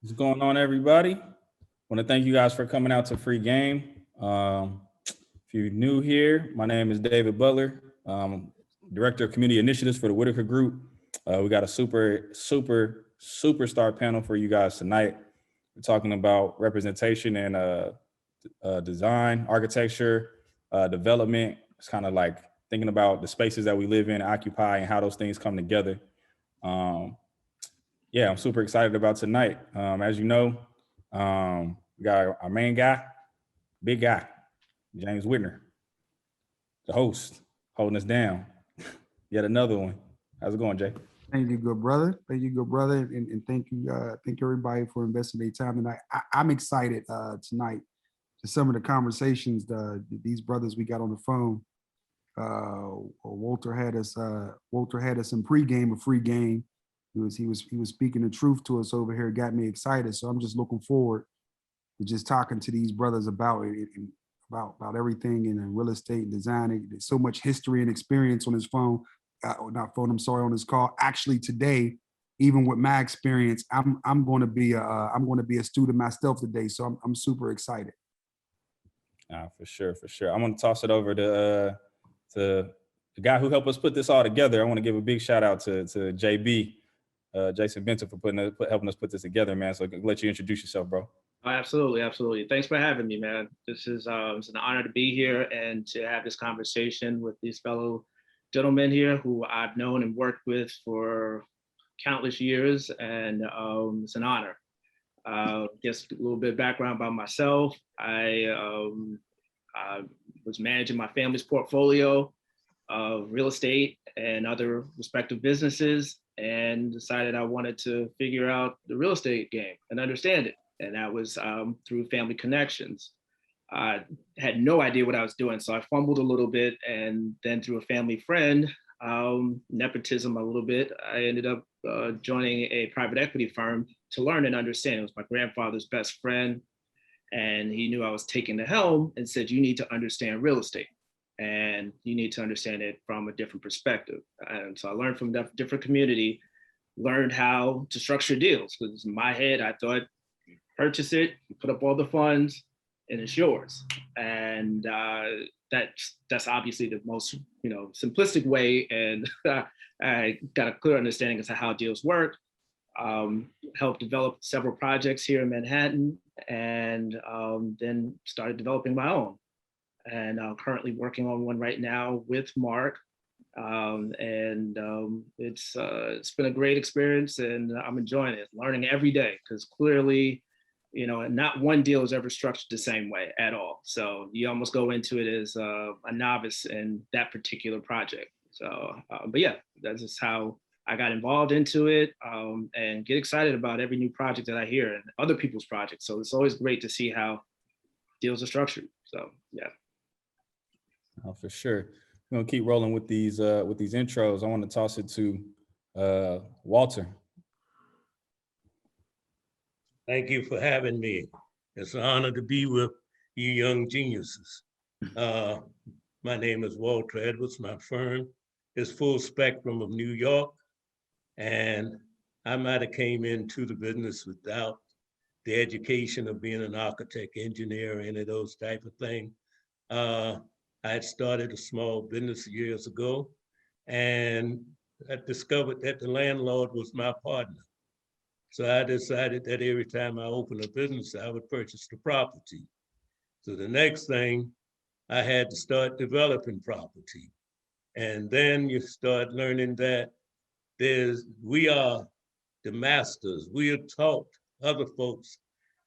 What's going on, everybody? Want to thank you guys for coming out to Free Game. If you're new here, my name is David Butler, Director of Community Initiatives for the Whitaker Group. We got a superstar panel for you guys tonight. We're talking about representation and design, architecture, development. It's kind of like thinking about the spaces that we live in, occupy, and how those things come together. Um, yeah, I'm super excited about tonight. As you know, we got our main guy, big guy, James Whitner, the host, holding us down. Yet another one. How's it going, Jay? Thank you, good brother. Thank you, good brother, and thank everybody for investing their time tonight. I'm excited tonight to some of the conversations these brothers we got on the phone. Walter had us. Walter had us in pregame, a free game. He was speaking the truth to us over here. It got me excited. So I'm just looking forward to just talking to these brothers about it and about everything in real estate and design. There's so much history and experience on his phone. Not phone. I'm sorry, on this call. Actually, today, even with my experience, I'm going to be a student myself today. So I'm super excited. For sure. I'm going to toss it over to the guy who helped us put this all together. I want to give a big shout out to JB, Jason Benton, for helping us put this together, man. So I'll let you introduce yourself, bro. Absolutely. Thanks for having me, man. This is it's an honor to be here and to have this conversation with these fellow gentlemen here who I've known and worked with for countless years, and it's an honor. Just a little bit of background about myself. I was managing my family's portfolio of real estate and other respective businesses, and decided I wanted to figure out the real estate game and understand it. And that was through family connections. I had no idea what I was doing, so I fumbled a little bit, and then through a family friend, nepotism a little bit, I ended up joining a private equity firm to learn and understand. It was my grandfather's best friend, and he knew I was taking the helm and said, you need to understand real estate, and you need to understand it from a different perspective. And so I learned from a different community, learned how to structure deals, because in my head, I thought, purchase it, you put up all the funds, and it's yours. And that's obviously the most simplistic way. And I got a clear understanding as to how deals work. Helped develop several projects here in Manhattan, and then started developing my own. And I'm currently working on one right now with Mark. It's been a great experience, and I'm enjoying it, learning every day, because clearly, not one deal is ever structured the same way at all. So you almost go into it as a novice in that particular project. So, but yeah, that's just how I got involved into it, and get excited about every new project that I hear and other people's projects. So it's always great to see how deals are structured. So yeah. Oh, for sure. We're gonna keep rolling with these intros. I want to toss it to Walter. Thank you for having me. It's an honor to be with you young geniuses. My name is Walter Edwards. My firm is Full Spectrum of New York. And I might have came into the business without the education of being an architect, engineer, any of those type of things. I had started a small business years ago, and I discovered that the landlord was my partner. So I decided that every time I opened a business, I would purchase the property. So the next thing, I had to start developing property. And then you start learning that we are the masters. We are taught other folks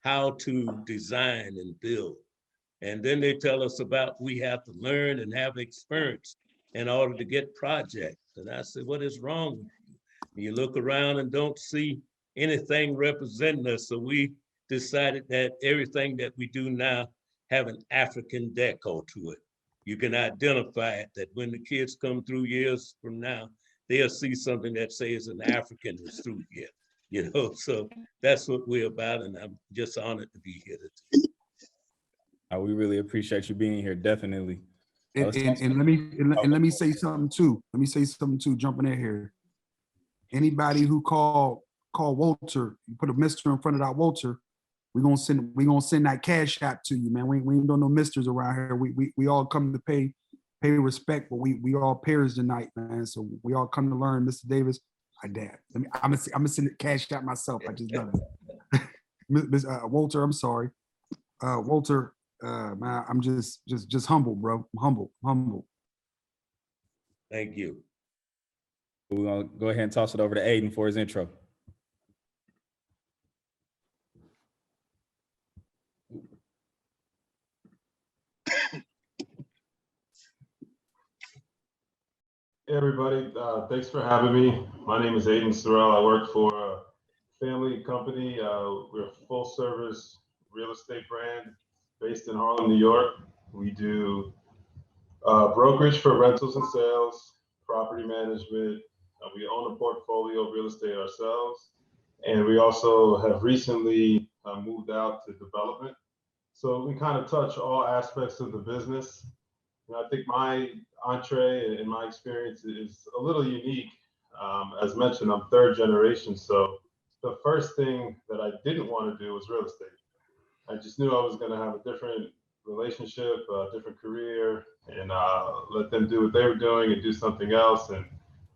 how to design and build. And then they tell us about we have to learn and have experience in order to get projects. And I said, what is wrong with you? And you look around and don't see anything representing us. So we decided that everything that we do now have an African deco to it. You can identify it, that when the kids come through years from now, they'll see something that says an African is through here, so that's what we're about, and I'm just honored to be here today. We really appreciate you being here, definitely. And let me say something too. Jumping in here. Anybody who called call Walter. You put a Mister in front of that Walter, we gonna send that cash out to you, man. We ain't doing no misters around here. We all come to pay respect, but we all peers tonight, man. So we all come to learn. Mr. Davis, my dad. I'm gonna send the cash out myself. I just done it. Walter, I'm sorry. Walter, man, I'm just humble, bro. I'm humble. Thank you. We're gonna go ahead and toss it over to Aiden for his intro. Hey everybody, thanks for having me. My name is Aiden Sorrell. I work for a family company. We're a full service real estate brand based in Harlem, New York. We do brokerage for rentals and sales, property management. We own a portfolio of real estate ourselves. And we also have recently moved out to development. So we kind of touch all aspects of the business. I think my entree and my experience is a little unique. As mentioned, I'm third generation. So the first thing that I didn't want to do was real estate. I just knew I was going to have a different relationship, a different career, and let them do what they were doing and do something else. And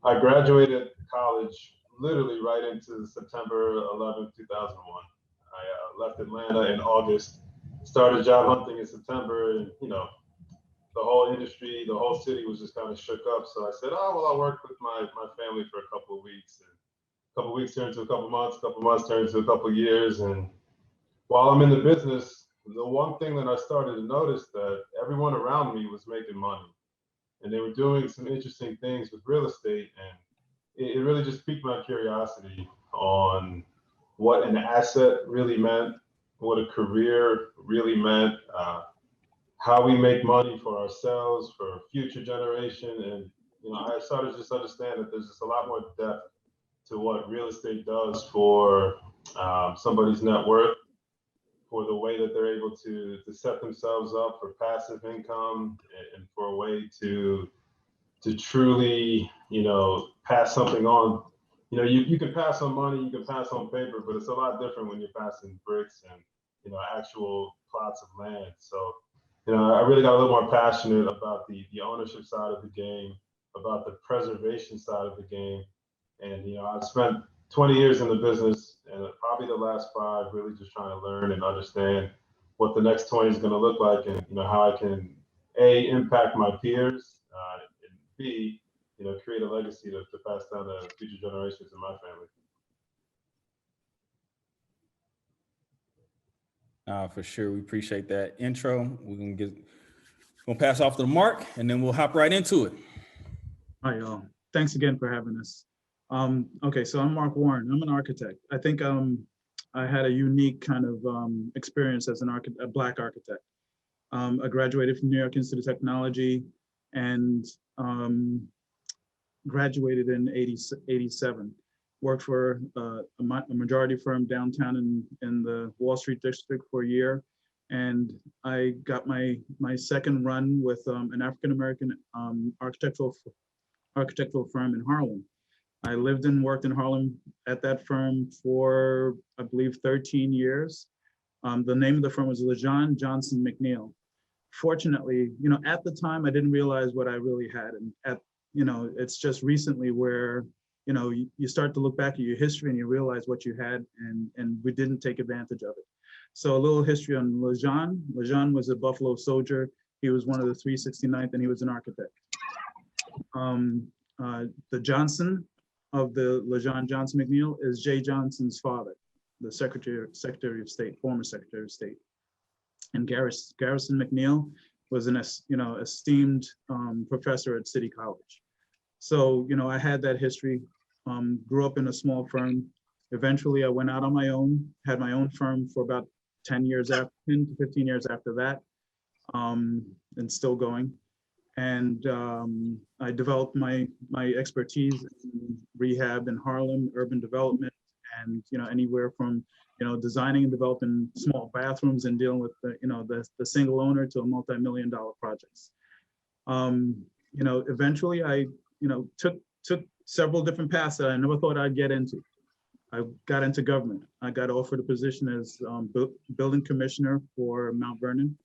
I graduated college literally right into September 11th, 2001. I left Atlanta in August, started job hunting in September, and the whole industry, the whole city was just kind of shook up. So I said, oh, well, I'll work with my family for a couple of weeks. And a couple of weeks turned to a couple of months turned to a couple of years. And while I'm in the business, the one thing that I started to notice that everyone around me was making money. And they were doing some interesting things with real estate. And it really just piqued my curiosity on what an asset really meant, what a career really meant, how we make money for ourselves, for future generation. And, I started to just understand that there's just a lot more depth to what real estate does for somebody's net worth, for the way that they're able to set themselves up for passive income, and for a way to truly, pass something on. You can pass on money, you can pass on paper, but it's a lot different when you're passing bricks and, actual plots of land. So, I really got a little more passionate about the ownership side of the game, about the preservation side of the game. And, I've spent 20 years in the business, and probably the last 5 really just trying to learn and understand what the next 20 is going to look like, and, how I can A, impact my peers, and B, create a legacy to pass down to future generations in my family. For sure, we appreciate that intro. We're gonna pass off to Mark, and then we'll hop right into it. Hi, y'all. Thanks again for having us. Okay, so I'm Mark Warren. I'm an architect. I think I had a unique kind of experience as a Black architect. I graduated from New York Institute of Technology and graduated in 87. Worked for a majority firm downtown in the Wall Street district for a year. And I got my second run with an African-American architectural firm in Harlem. I lived and worked in Harlem at that firm for, I believe, 13 years. The name of the firm was LeJean Johnson McNeil. Fortunately, at the time, I didn't realize what I really had. And it's just recently where, you start to look back at your history and you realize what you had, and we didn't take advantage of it. So a little history on LeJean. LeJean was a Buffalo soldier. He was one of the 369th, and he was an architect. The Johnson of the LeJean Johnson McNeil is Jay Johnson's father, the Secretary of State, former Secretary of State. And Garrison McNeil was an esteemed professor at City College. So, I had that history, grew up in a small firm. Eventually, I went out on my own, had my own firm for about 10 to 15 years after that, and still going. And I developed my expertise in rehab in Harlem, urban development, and anywhere from designing and developing small bathrooms and dealing with the single owner to a multi-million-dollar projects. Eventually I took several different paths that I never thought I'd get into. I got into government. I got offered a position as building commissioner for Mount Vernon.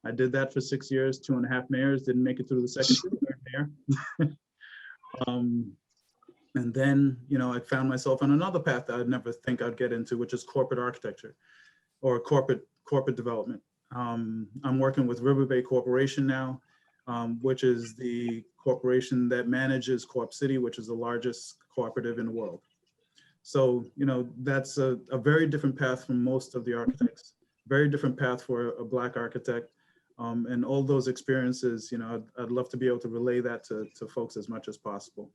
I did that for 6 years, 2.5 mayors, didn't make it through the second mayor. And then, I found myself on another path that I'd never think I'd get into, which is corporate architecture or corporate development. I'm working with River Bay Corporation now, which is the corporation that manages Corp City, which is the largest cooperative in the world. So, that's a very different path from most of the architects, very different path for a Black architect. And all those experiences, I'd love to be able to relay that to folks as much as possible.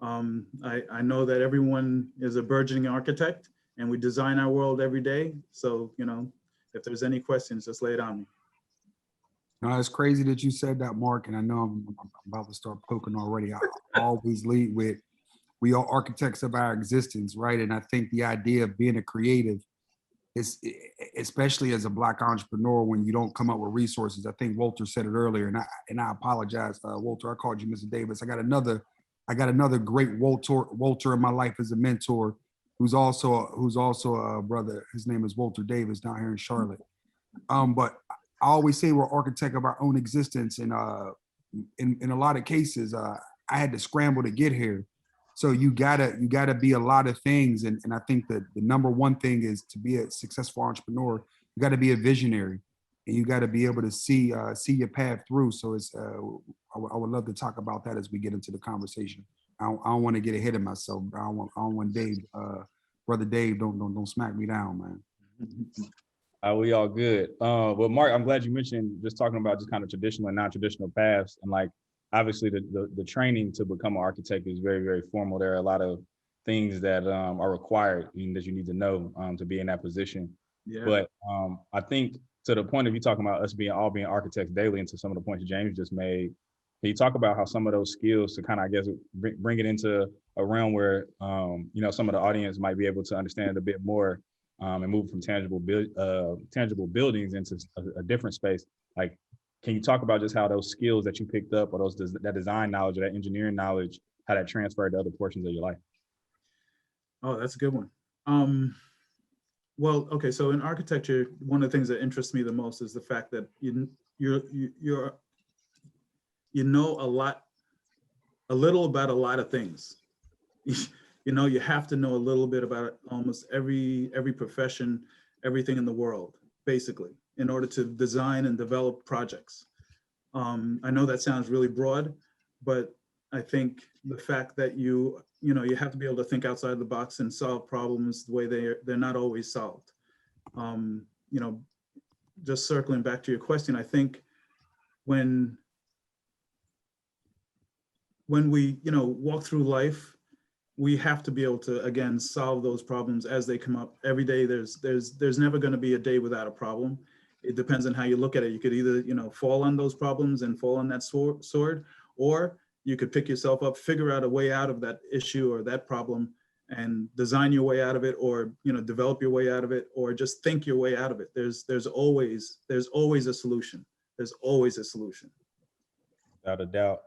I know that everyone is a burgeoning architect and we design our world every day. So, if there's any questions, just lay it on me. No, it's crazy that you said that, Mark, and I know I'm about to start poking already. I always lead with, we are architects of our existence, right? And I think the idea of being a creative is, especially as a Black entrepreneur, when you don't come up with resources. I think Walter said it earlier, and I apologize, Walter. I called you Mr. Davis. I got another great Walter in my life as a mentor, who's also a brother. His name is Walter Davis down here in Charlotte. But I always say we're architect of our own existence, and in a lot of cases, I had to scramble to get here. So you gotta be a lot of things, and I think that the number one thing is, to be a successful entrepreneur, you got to be a visionary, and you got to be able to see your path through. So it's I would love to talk about that as we get into the conversation. I don't want to get ahead of myself. I don't want Dave, brother Dave, don't smack me down, man. We all good. Well, Mark, I'm glad you mentioned just talking about just kind of traditional and non-traditional paths, and like obviously the training to become an architect is very, very formal. There are a lot of things that are required and that you need to know to be in that position. Yeah. But I think to the point of you talking about us all being architects daily, and to some of the points that James just made, can you talk about how some of those skills to kind of, I guess, bring it into a realm where some of the audience might be able to understand a bit more, and move from tangible buildings into a different space? Like, can you talk about just how those skills that you picked up, or that design knowledge, or that engineering knowledge, how that transferred to other portions of your life? Oh, that's a good one. Well, okay, so in architecture, one of the things that interests me the most is the fact that you know a little about a lot of things. You have to know a little bit about almost every profession, everything in the world, basically, in order to design and develop projects. I know that sounds really broad, but I think the fact that you have to be able to think outside the box and solve problems the way they're not always solved. Just circling back to your question, I think when we walk through life, we have to be able to, again, solve those problems as they come up. Every day, there's never going to be a day without a problem. It depends on how you look at it. You could either fall on those problems and fall on that sword, or you could pick yourself up, figure out a way out of that issue or that problem, and design your way out of it, or develop your way out of it, or just think your way out of it. There's always a solution. There's always a solution. Without a doubt.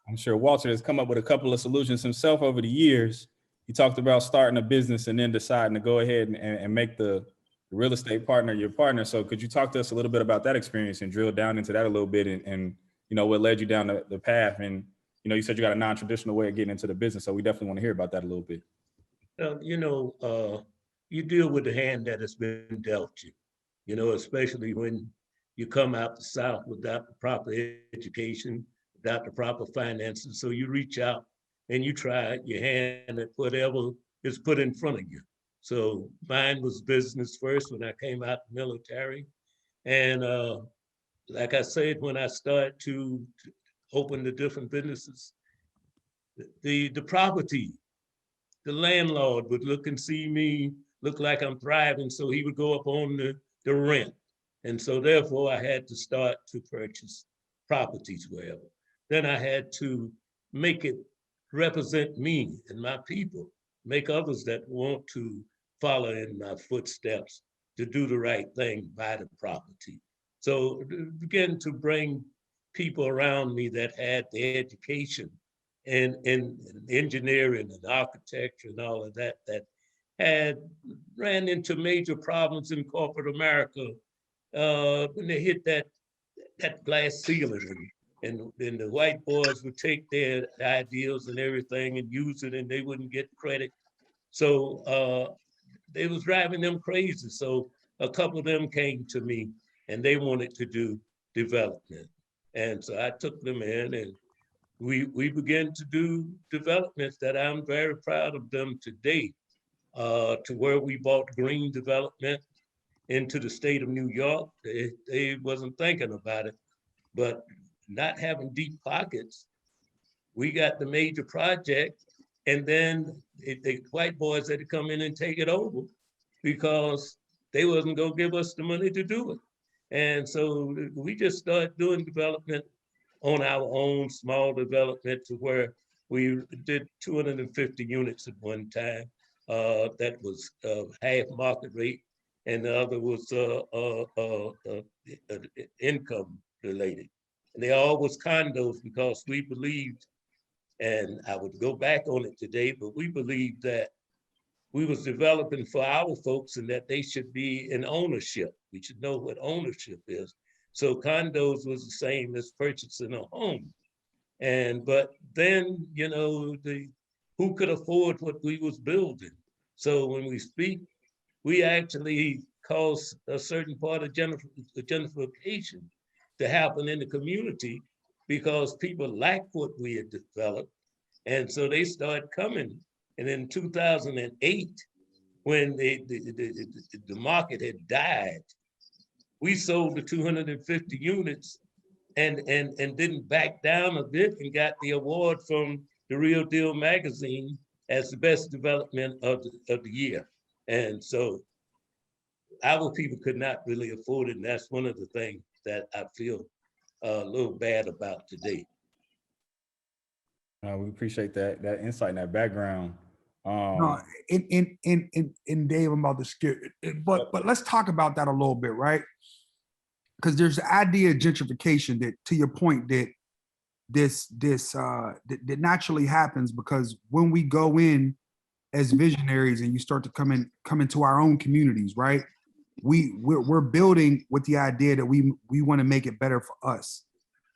I'm sure Walter has come up with a couple of solutions himself over the years. He talked about starting a business and then deciding to go ahead and make the real estate partner your partner. So could you talk to us a little bit about that experience and drill down into that a little bit, and what led you down the path? And you said you got a non-traditional way of getting into the business, so we definitely want to hear about that a little bit. You deal with the hand that has been dealt you, especially when you come out the South without the proper education, without the proper finances. So you reach out and you try your hand at whatever is put in front of you. So mine was business first when I came out the military. And like I said, when I started to open the different businesses, the property, the landlord would look and see me, look like I'm thriving, so he would go up on the rent. And so therefore I had to start to purchase properties wherever. Then I had to make it represent me and my people, make others that want to follow in my footsteps to do the right thing by the property. So begin to bring people around me that had the education and engineering and architecture and all of that had ran into major problems in corporate America when they hit that glass ceiling, and the white boys would take their ideals and everything and use it, and they wouldn't get credit. So they was driving them crazy. So a couple of them came to me and they wanted to do development. And so I took them in, and we began to do developments that I'm very proud of them today, to where we bought green development into the state of New York. They wasn't thinking about it, but not having deep pockets, we got the major project, and then the white boys had to come in and take it over because they wasn't gonna give us the money to do it. And so we just started doing development on our own, small development, to where we did 250 units at one time. That was half market rate, and the other was income related. And they all was condos because we believed, and I would go back on it today, but we believed that we was developing for our folks and that they should be in ownership. We should know what ownership is. So condos was the same as purchasing a home. But then, you know, who could afford what we was building? So when we speak, we actually cause a certain part of gentrification to happen in the community because people lack what we had developed. And so they start coming. And in 2008, when the market had died, we sold the 250 units and didn't back down a bit and got the award from the Real Deal magazine as the best development of the year. And so our people could not really afford it. And that's one of the things that I feel a little bad about today. We appreciate that insight and that background. No, in Dave, I'm about to skip it, but let's talk about that a little bit, right? Because there's the idea of gentrification that, to your point, that that naturally happens because when we go in as visionaries and you start to come into our own communities, right? We're building with the idea that we want to make it better for us.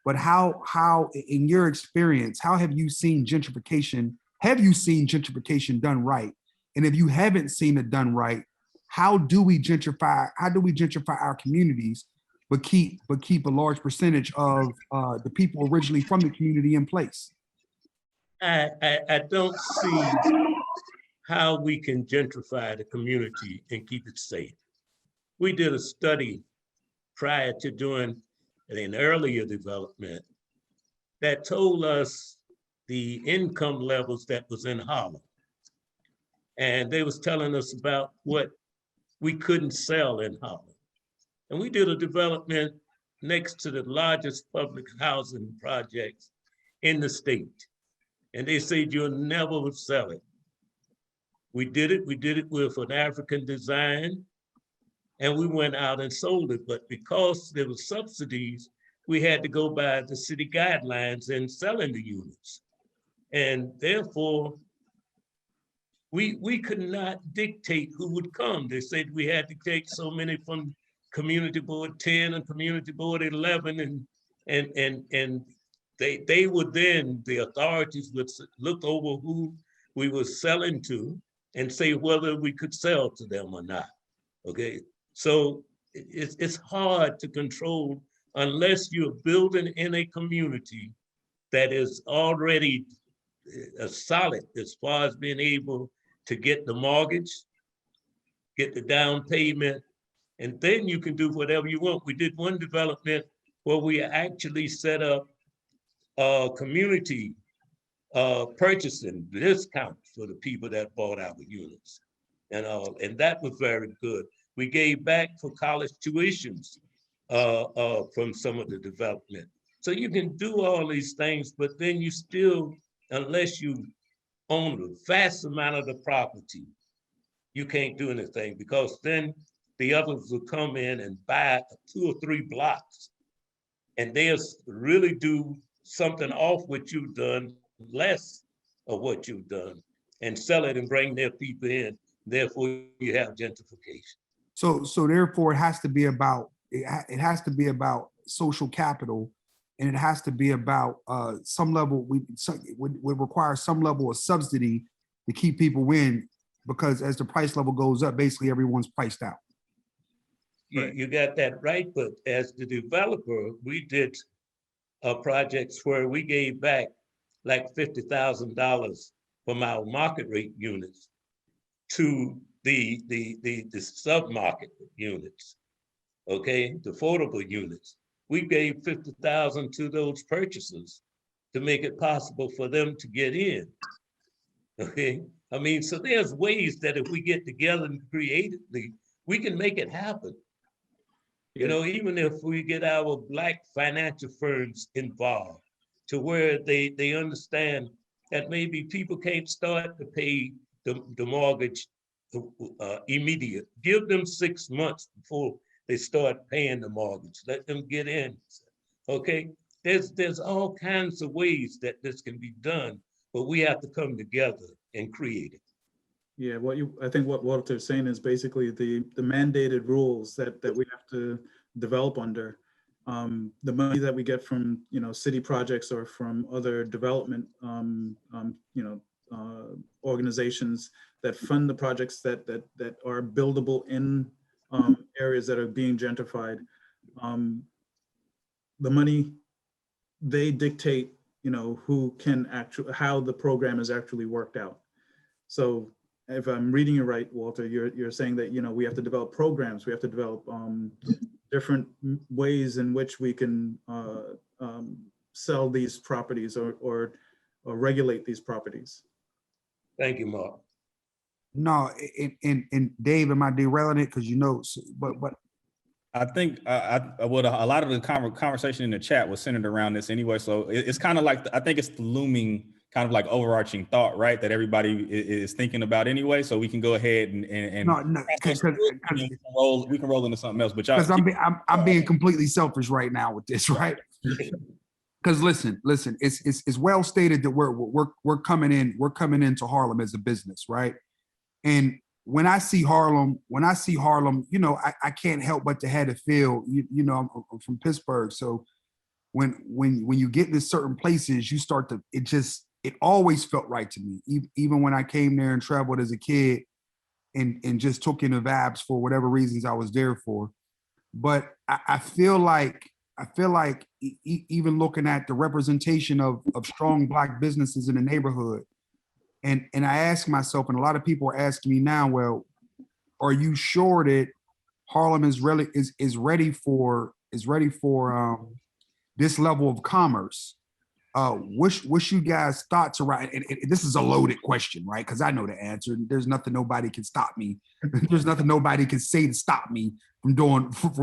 But how in your experience, how have you seen gentrification? Have you seen gentrification done right? And if you haven't seen it done right, how do we gentrify? How do we gentrify our communities, but keep a large percentage of the people originally from the community in place? I don't see how we can gentrify the community and keep it safe. We did a study prior to doing an earlier development that told us the income levels that was in Harlem. And they was telling us about what we couldn't sell in Harlem. And we did a development next to the largest public housing projects in the state. And they said you'll never sell it. We did it with an African design, and we went out and sold it. But because there were subsidies, we had to go by the city guidelines in selling the units. And therefore, we could not dictate who would come. They said we had to take so many from Community Board 10 and Community Board 11, and they would then, the authorities would look over who we were selling to and say whether we could sell to them or not, okay? So it's hard to control unless you're building in a community that is already solid as far as being able to get the mortgage, get the down payment, and then you can do whatever you want. We did one development where we actually set up community purchasing discounts for the people that bought our units. And that was very good. We gave back for college tuitions from some of the development. So you can do all these things, but then you still, unless you own a vast amount of the property, you can't do anything, because then the others will come in and buy 2 or 3 blocks, and they'll really do something off what you've done, less of what you've done, and sell it and bring their people in. Therefore, you have gentrification. So therefore, it has to be about it has to be about social capital, and it has to be about some level. Would require some level of subsidy to keep people in, because as the price level goes up, basically everyone's priced out. You got that right, but as the developer, we did projects where we gave back like $50,000 from our market rate units to the sub-market units, okay, the affordable units. We gave 50,000 to those purchasers to make it possible for them to get in, okay? I mean, so there's ways that if we get together and creatively, we can make it happen. You know, even if we get our Black financial firms involved to where they understand that maybe people can't start to pay the mortgage immediate. Give them 6 months before they start paying the mortgage. Let them get in, okay? There's all kinds of ways that this can be done, but we have to come together and create it. Yeah, I think what Walter's saying is basically the mandated rules that we have to develop under. The money that we get from, you know, city projects or from other development, organizations that fund the projects that are buildable in areas that are being gentrified. The money, they dictate, you know, who can actually, how the program is actually worked out. So if I'm reading you right, Walter, you're saying that, you know, we have to develop programs, we have to develop different ways in which we can sell these properties or regulate these properties. Thank you, Mark. No, and Dave, am I derailing it? Because you know, but I think a lot of the conversation in the chat was centered around this anyway. So it's kind of like, I think it's the looming kind of like overarching thought, right? That everybody is thinking about anyway. So we can go ahead and we can roll into something else. But because I'm being completely selfish right now with this, right? Because listen, it's well stated that we're coming into Harlem as a business, right? And when I see Harlem, you know, I can't help but to have to feel, you know, I'm from Pittsburgh, so when you get into certain places, you start to, it always felt right to me, even when I came there and traveled as a kid, and just took in the vibes for whatever reasons I was there for. But I feel like even looking at the representation of strong Black businesses in the neighborhood, and I ask myself, and a lot of people are asking me now, well, are you sure that Harlem is ready for this level of commerce? What's you guys' thoughts around? And this is a loaded question, right? Because I know the answer. There's nothing nobody can stop me. There's nothing nobody can say to stop me from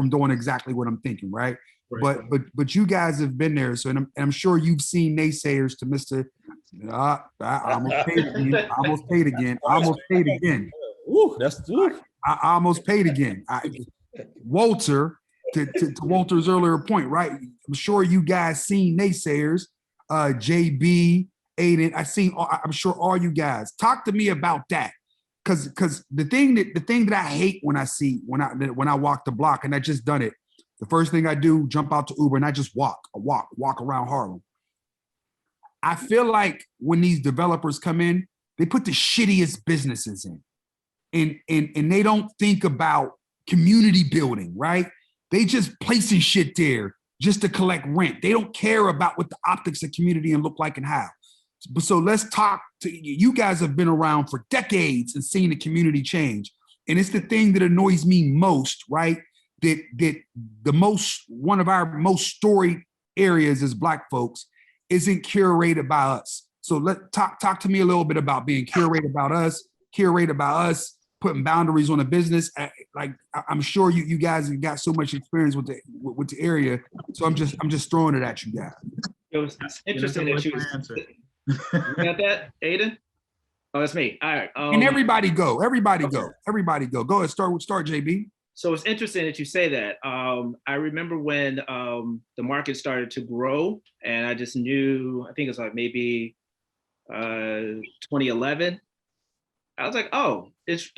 doing exactly what I'm thinking, right? Right. But you guys have been there, so and I'm sure you've seen naysayers to Mr. I almost paid again. Ooh, that's I almost paid again. Walter, to Walter's earlier point, right? I'm sure you guys seen naysayers. JB, Aiden, I'm sure all you guys. Talk to me about that. Because the thing that I hate when I walk the block, and I just done it, the first thing I do, jump out to Uber and I just walk around Harlem. I feel like when these developers come in, they put the shittiest businesses in, and they don't think about community building, right? They just placing shit there just to collect rent. They don't care about what the optics of community and look like and how. So let's talk to you guys have been around for decades and seen the community change. And it's the thing that annoys me most, right? That one of our most storied areas as Black folks isn't curated by us. So talk to me a little bit about being curated by us, putting boundaries on a business. Like I'm sure you guys have got so much experience with the area. So I'm just throwing it at you guys. It was interesting that you got that, Aiden? Oh, that's me. All right. And everybody go. Go ahead, start JB. So it's interesting that you say that. I remember when the market started to grow, and I just knew, I think it's like maybe 2011. I was like, oh, it's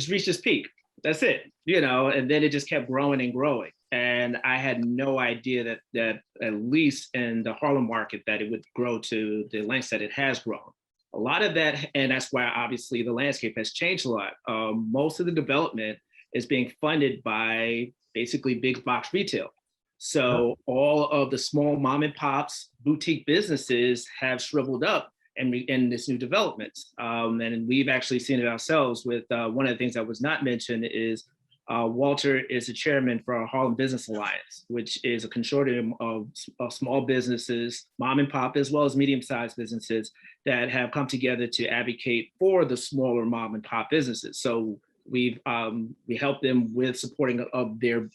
reached its peak. That's it, you know. And then it just kept growing and growing. And I had no idea that at least in the Harlem market that it would grow to the lengths that it has grown. A lot of that, and that's why obviously the landscape has changed a lot. Most of the development is being funded by basically big box retail. So all of the small mom and pops, boutique businesses have shriveled up in this new development. And we've actually seen it ourselves with one of the things that was not mentioned is Walter is the chairman for our Harlem Business Alliance, which is a consortium of small businesses, mom and pop, as well as medium-sized businesses that have come together to advocate for the smaller mom and pop businesses. So we help them with supporting of their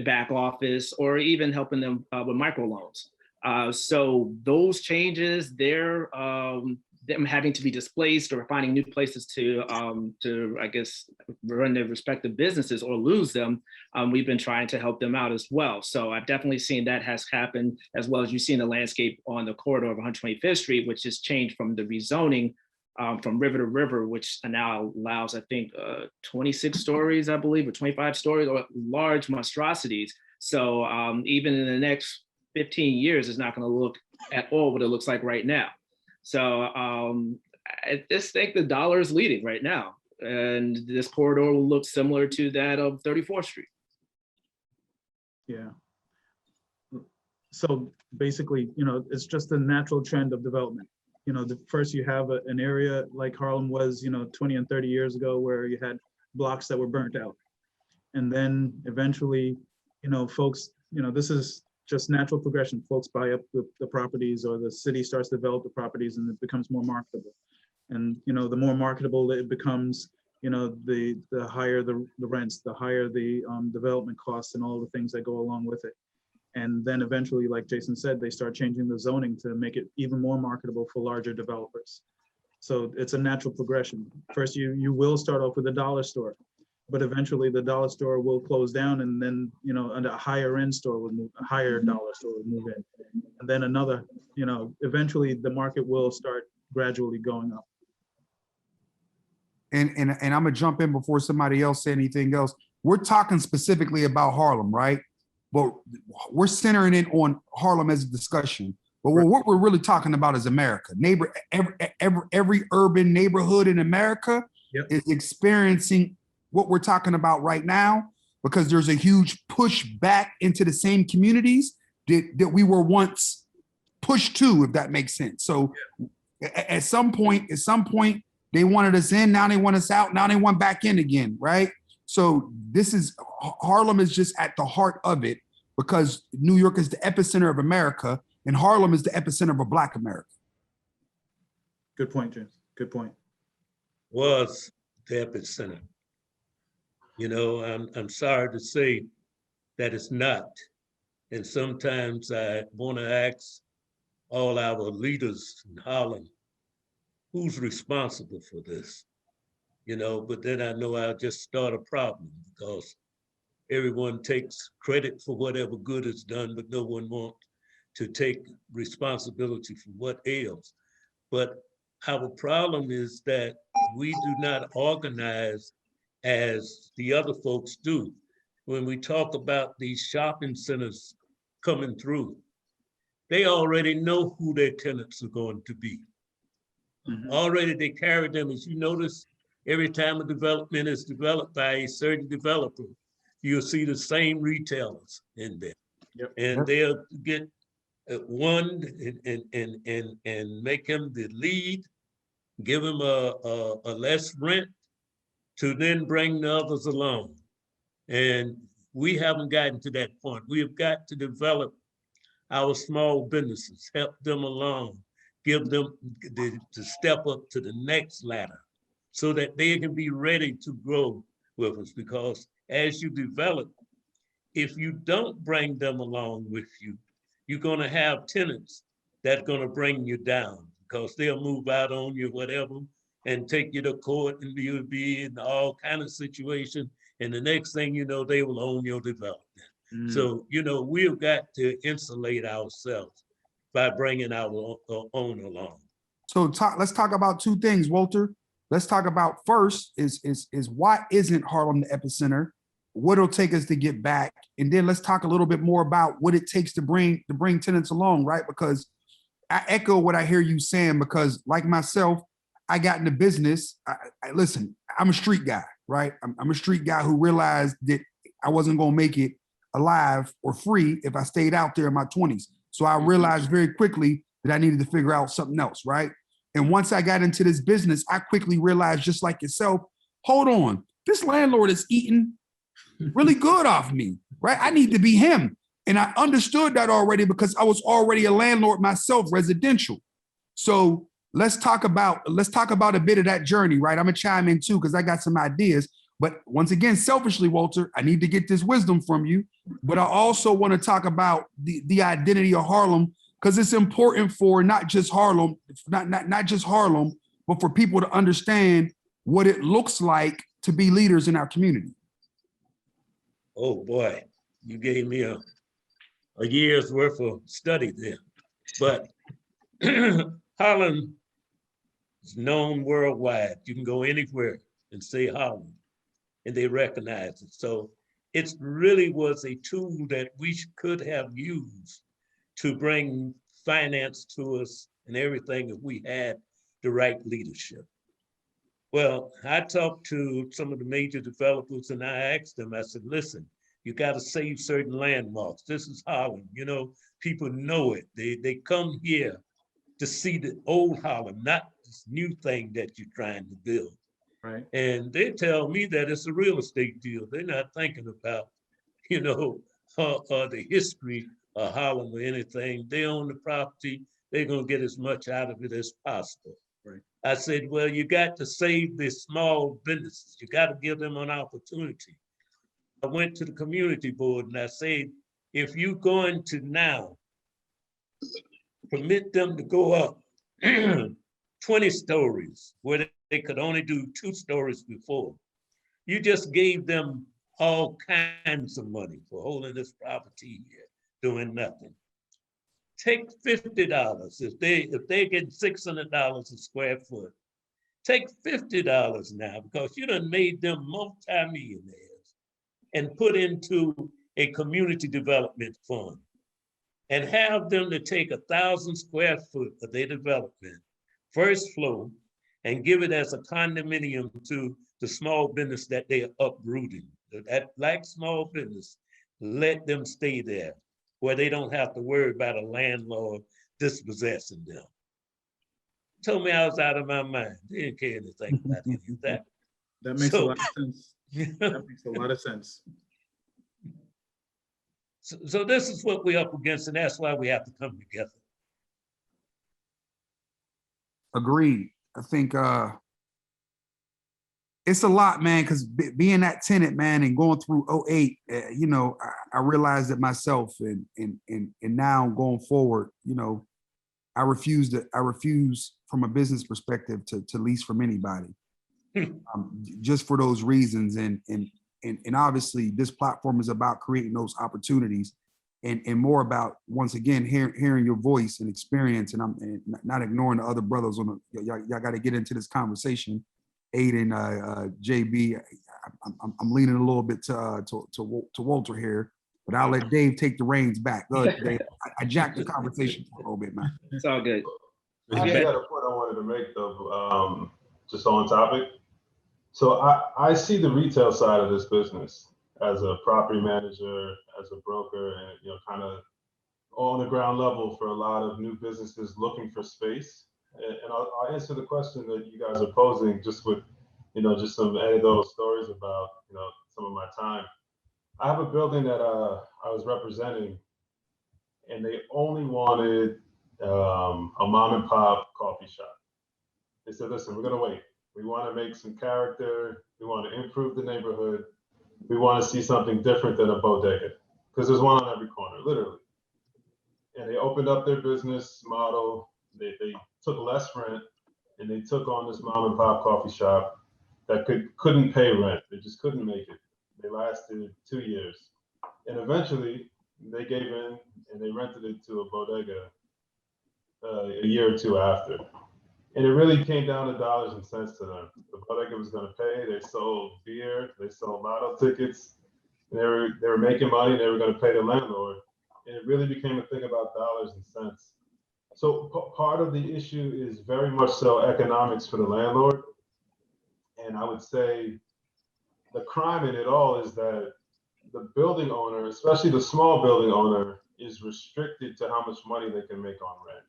back office, or even helping them with microloans. So those changes, them having to be displaced or finding new places to I guess run their respective businesses or lose them, we've been trying to help them out as well. So I've definitely seen that has happened, as well as you've seen the landscape on the corridor of 125th Street, which has changed from the rezoning from river to river, which now allows, I think, 26 stories, I believe, or 25 stories, or large monstrosities. So even in the next 15 years, it's not going to look at all what it looks like right now. So I just think the dollar is leading right now. And this corridor will look similar to that of 34th Street. Yeah. So basically, you know, it's just a natural trend of development. You know, first you have an area like Harlem was, you know, 20 and 30 years ago, where you had blocks that were burnt out. And then eventually, you know, folks, you know, this is just natural progression. Folks buy up the properties, or the city starts to develop the properties, and it becomes more marketable. And, you know, the more marketable it becomes, you know, the higher the rents, the higher the development costs and all the things that go along with it. And then eventually, like Jason said, they start changing the zoning to make it even more marketable for larger developers. So it's a natural progression. First, you will start off with a dollar store, but eventually the dollar store will close down, and then, you know, a higher end store will move, a higher dollar store will move in. And then another, you know, eventually the market will start gradually going up. And I'm gonna jump in before somebody else say anything else. We're talking specifically about Harlem, right? But we're centering in on Harlem as a discussion. But what we're really talking about is America. Every urban neighborhood in America is experiencing what we're talking about right now, because there's a huge push back into the same communities that we were once pushed to, if that makes sense. So at some point, they wanted us in, now they want us out, now they want back in again, right? So Harlem is just at the heart of it, because New York is the epicenter of America, and Harlem is the epicenter of Black America. Good point, James. Good point. Was the epicenter. You know, I'm sorry to say that it's not. And sometimes I want to ask all our leaders in Harlem, who's responsible for this? You know, but then I know I'll just start a problem, because everyone takes credit for whatever good is done, but no one wants to take responsibility for what ails. But our problem is that we do not organize as the other folks do. When we talk about these shopping centers coming through, they already know who their tenants are going to be. Already they carry them. As you notice, every time a development is developed by a certain developer, you'll see the same retailers in there. And they'll get one and make him the lead, give him a less rent, to then bring the others along. And we haven't gotten to that point. We have got to develop our small businesses, help them along, give them to step up to the next ladder, so that they can be ready to grow with us. Because as you develop, if you don't bring them along with you, you're gonna have tenants that are gonna bring you down, because they'll move out on you, whatever, and take you to court, and you'll be in all kind of situation. And the next thing you know, they will own your development. So, you know, we've got to insulate ourselves by bringing our own along. So let's talk about two things, Walter. let's talk about first is why isn't Harlem the epicenter? What it'll take us to get back, and then let's talk a little bit more about what it takes to bring tenants along, right? Because I echo what I hear you saying, because like myself, I got into business. Listen, I'm a street guy, right? I'm a street guy who realized that I wasn't going to make it alive or free if I stayed out there in my 20s. So I realized very quickly that I needed to figure out something else, right? And once I got into this business, I quickly realized, just like yourself, hold on, this landlord is eating really good off me, right? I need to be him. And I understood that already because I was already a landlord myself, residential. So let's talk about a bit of that journey, right? I'm gonna chime in too, because I got some ideas. But once again, selfishly, Walter, I need to get this wisdom from you. But I also want to talk about the identity of Harlem, because it's important for not just Harlem, not just Harlem, but for people to understand what it looks like to be leaders in our community. Oh boy, you gave me a year's worth of study there. But Harlem is known worldwide. You can go anywhere and say Harlem, and they recognize it. So it really was a tool that we could have used to bring finance to us and everything if we had the right leadership. Well, I talked to some of the major developers and I asked them, I said, listen, you got to save certain landmarks. This is Harlem, you know, people know it. They come here to see the old Harlem, not this new thing that you're trying to build. Right. And they tell me that it's a real estate deal. They're not thinking about, you know, the history of Harlem or anything. They own the property. They're going to get as much out of it as possible. Right. I said, well, you got to save the small businesses. You got to give them an opportunity. I went to the community board and I said, if you're going to now permit them to go up 20 stories where they could only do 2 stories before, you just gave them all kinds of money for holding this property here, doing nothing. Take $50 if they get $600 a square foot. Take $50 now, because you done made them multimillionaires, and put into a community development fund and have them to take 1,000 square foot of their development, first floor, and give it as a condominium to the small business that they are uprooting. That black small business, let them stay there where they don't have to worry about a landlord dispossessing them. Told me I was out of my mind. They didn't care anything about any of that. That makes a lot of sense. That makes a lot of sense. So this is what we're up against, and that's why we have to come together. Agreed. I think it's a lot, man, because being that tenant, man, and going through 08, you know, I realized it myself, and now going forward, you know, I refuse from a business perspective to lease from anybody, just for those reasons. And obviously this platform is about creating those opportunities, and more about, once again, hearing your voice and experience, and I'm not ignoring the other brothers on the, y'all got to get into this conversation. Aiden, JB, I'm leaning a little bit to Walter here, but I'll let Dave take the reins back. Go ahead, Dave. I jacked the conversation for a little bit, man. It's all good. I actually had a point I wanted to make, though, just on topic. So I see the retail side of this business as a property manager, as a broker, and, you know, kind of on the ground level for a lot of new businesses looking for space. And I'll answer the question that you guys are posing just with, you know, just some anecdotal stories about, you know, some of my time. I have a building that I was representing, and they only wanted a mom and pop coffee shop. They said, listen, we're going to wait. We want to make some character. We want to improve the neighborhood. We want to see something different than a bodega, because there's one on every corner, literally. And they opened up their business model. They took less rent, and they took on this mom and pop coffee shop that couldn't pay rent. They just couldn't make it. They lasted 2 years. And eventually they gave in and they rented it to a bodega a year or two after. And it really came down to dollars and cents to them. The bodega was going to pay. They sold beer, they sold lotto tickets, and they were making money. They were going to pay the landlord, and it really became a thing about dollars and cents. So part of the issue is very much so economics for the landlord, and I would say the crime in it all is that the building owner, especially the small building owner, is restricted to how much money they can make on rent.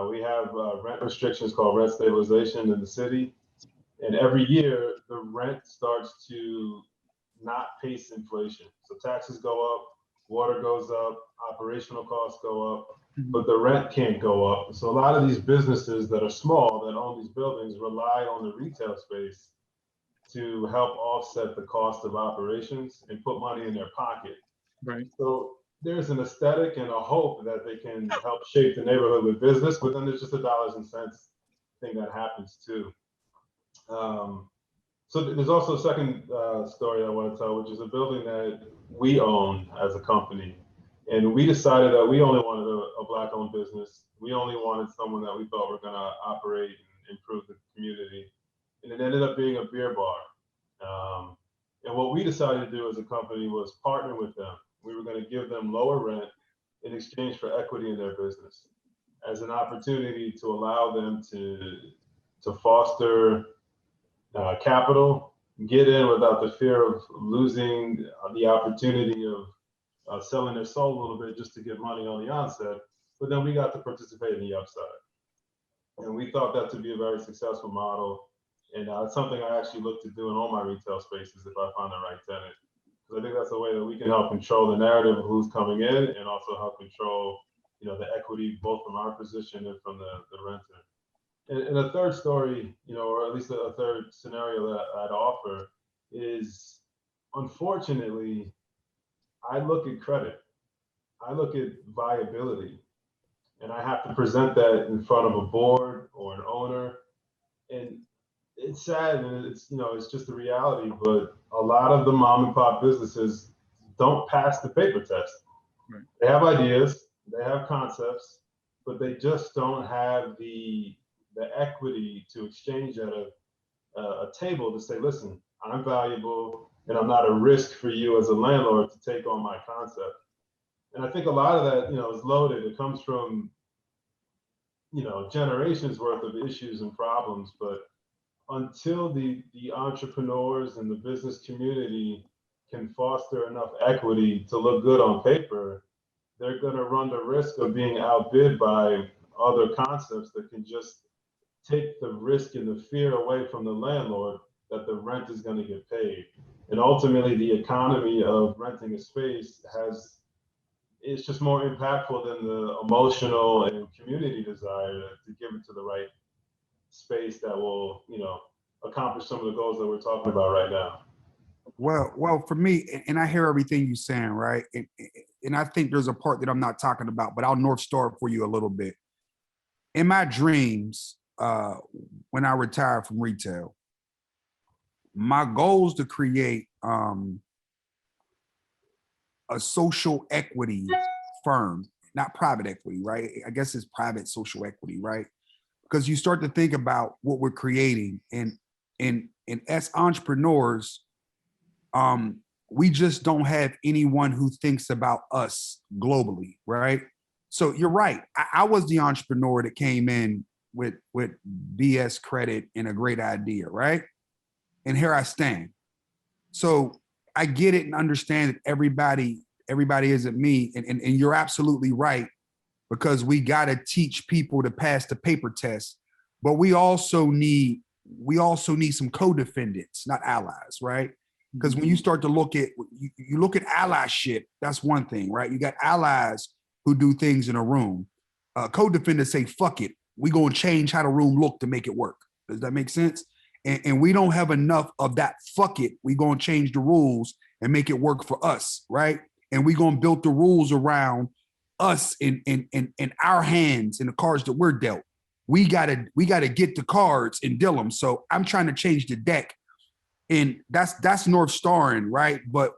We have rent restrictions called rent stabilization in the city. And every year, the rent starts to not pace inflation. So taxes go up, water goes up, operational costs go up, but the rent can't go up. So a lot of these businesses that are small, that own these buildings, rely on the retail space to help offset the cost of operations and put money in their pocket. Right. So there's an aesthetic and a hope that they can help shape the neighborhood with business, but then there's just a dollars and cents thing that happens too. So there's also a second story I want to tell, which is a building that we own as a company. And we decided that we only wanted a Black-owned business. We only wanted someone that we thought were going to operate and improve the community. And it ended up being a beer bar. And what we decided to do as a company was partner with them. We were going to give them lower rent in exchange for equity in their business as an opportunity to allow them to foster capital, get in without the fear of losing the opportunity of selling their soul a little bit just to get money on the onset. But then we got to participate in the upside. And we thought that to be a very successful model. And it's something I actually look to do in all my retail spaces if I find the right tenant. Because I think that's a way that we can help control the narrative of who's coming in and also help control, the equity both from our position and from the renter. And a third story, or at least a third scenario that I'd offer is, unfortunately, I look at credit. I look at viability, and I have to present that in front of a board or an owner. And it's sad, and it's just the reality, but a lot of the mom and pop businesses don't pass the paper test. Right. They have ideas, they have concepts, but they just don't have the equity to exchange at a table to say, listen, I'm valuable and I'm not a risk for you as a landlord to take on my concept. And I think a lot of that, is loaded. It comes from, generations worth of issues and problems, but until the entrepreneurs and the business community can foster enough equity to look good on paper, they're going to run the risk of being outbid by other concepts that can just take the risk and the fear away from the landlord that the rent is going to get paid. And ultimately, the economy of renting a space it's just more impactful than the emotional and community desire to give it to the right space that will, accomplish some of the goals that we're talking about right now. Well, for me, and I hear everything you're saying, right? And I think there's a part that I'm not talking about, but I'll North Star for you a little bit. In my dreams, when I retire from retail, my goal is to create a social equity firm, not private equity, right? I guess it's private social equity, right? Because you start to think about what we're creating, and as entrepreneurs, we just don't have anyone who thinks about us globally, right? So you're right. I was the entrepreneur that came in with BS credit and a great idea, right? And here I stand. So I get it and understand that everybody isn't me. And you're absolutely right, because we got to teach people to pass the paper test, but we also need some co-defendants, not allies, right? Because when you start to look at allyship, that's one thing, right? You got allies who do things in a room. Co-defendants say, fuck it, we gonna change how the room look to make it work. Does that make sense? And we don't have enough of that fuck it, we gonna change the rules and make it work for us, right? And we gonna build the rules around us in our hands and the cards that we're dealt. We gotta get the cards and deal them. So I'm trying to change the deck. And that's North Starring, right? But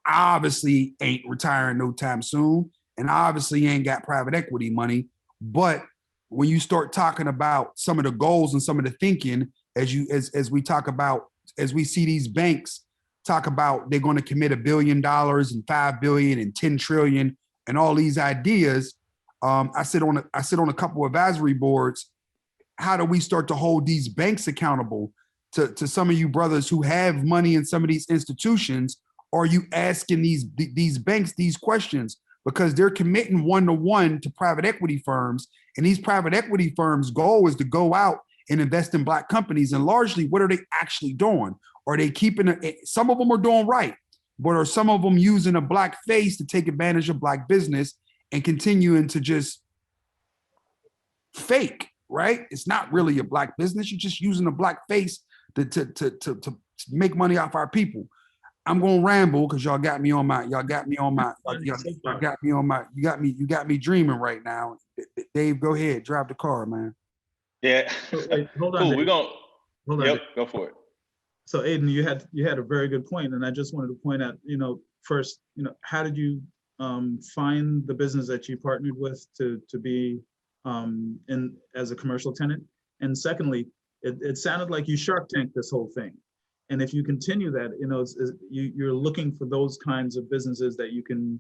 I obviously ain't retiring no time soon. And I obviously ain't got private equity money. But when you start talking about some of the goals and some of the thinking, as we talk about, as we see these banks talk about they're going to commit $1 billion and $5 billion and 10 trillion and all these ideas. I sit on a couple of advisory boards. How do we start to hold these banks accountable to some of you brothers who have money in some of these institutions? Are you asking these banks these questions? Because they're committing one-to-one to private equity firms, and these private equity firms' goal is to go out and invest in Black companies. And largely, what are they actually doing? Are they keeping some of them are doing right, but are some of them using a Black face to take advantage of Black business and continuing to just fake, right? It's not really a Black business. You're just using a Black face to make money off our people. I'm gonna ramble because you got me dreaming right now. Dave, go ahead, drive the car, man. Yeah. Wait, hold on, Cool. Dave. We're gonna. Hold on, Yep. Dave. Go for it. So Aiden, you had a very good point, and I just wanted to point out, first, how did you find the business that you partnered with to be in as a commercial tenant? And secondly, it sounded like you Shark Tanked this whole thing. And if you continue that, you're looking for those kinds of businesses that you can,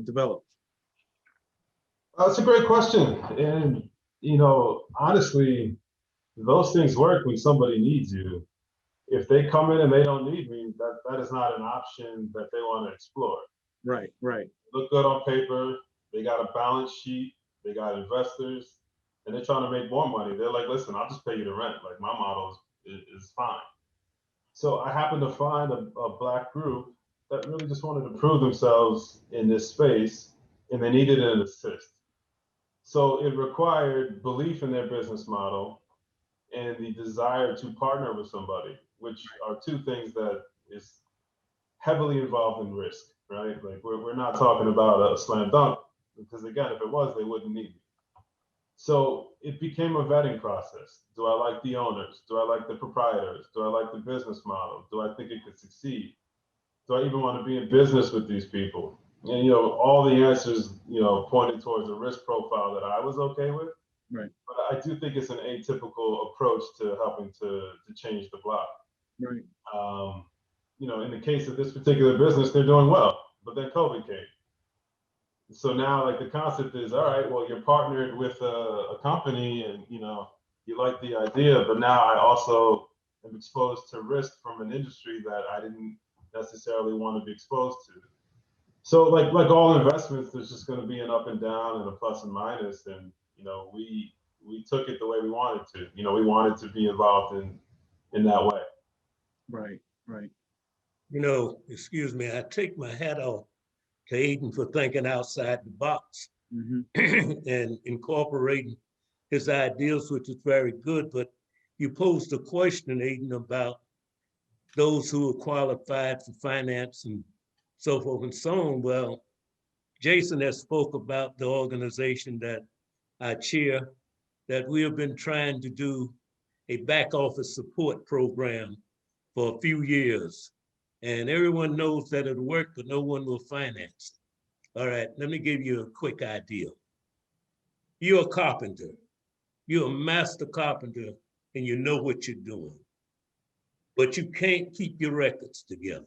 develop. That's a great question. And, honestly, those things work when somebody needs you. If they come in and they don't need me, that is not an option that they want to explore. Right. Look good on paper. They got a balance sheet. They got investors, and they're trying to make more money. They're like, listen, I'll just pay you the rent. Like, my model is fine. So I happened to find a Black group that really just wanted to prove themselves in this space, and they needed an assist. So it required belief in their business model and the desire to partner with somebody, which are two things that is heavily involved in risk, right? Like we're not talking about a slam dunk, because again, if it was, they wouldn't need me. So it became a vetting process. Do I like the owners? Do I like the proprietors? Do I like the business model? Do I think it could succeed? Do I even want to be in business with these people? And all the answers, pointed towards a risk profile that I was okay with. Right. But I do think it's an atypical approach to helping to change the block. Right. In the case of this particular business, they're doing well, but then COVID came. So now, like, the concept is, all right, well, you're partnered with a company, and you like the idea, but now I also am exposed to risk from an industry that I didn't necessarily want to be exposed to. So like all investments, there's just going to be an up and down and a plus and minus, and we took it the way we wanted to. We wanted to be involved in that way. Right. Excuse me, I take my hat off to Aiden for thinking outside the box and incorporating his ideas, which is very good. But you posed a question, Aiden, about those who are qualified for finance and so forth and so on. Well, Jason has spoke about the organization that I chair, that we have been trying to do a back office support program for a few years. And everyone knows that it'll work, but no one will finance it. All right, let me give you a quick idea. You're a carpenter. You're a master carpenter, and you know what you're doing. But you can't keep your records together.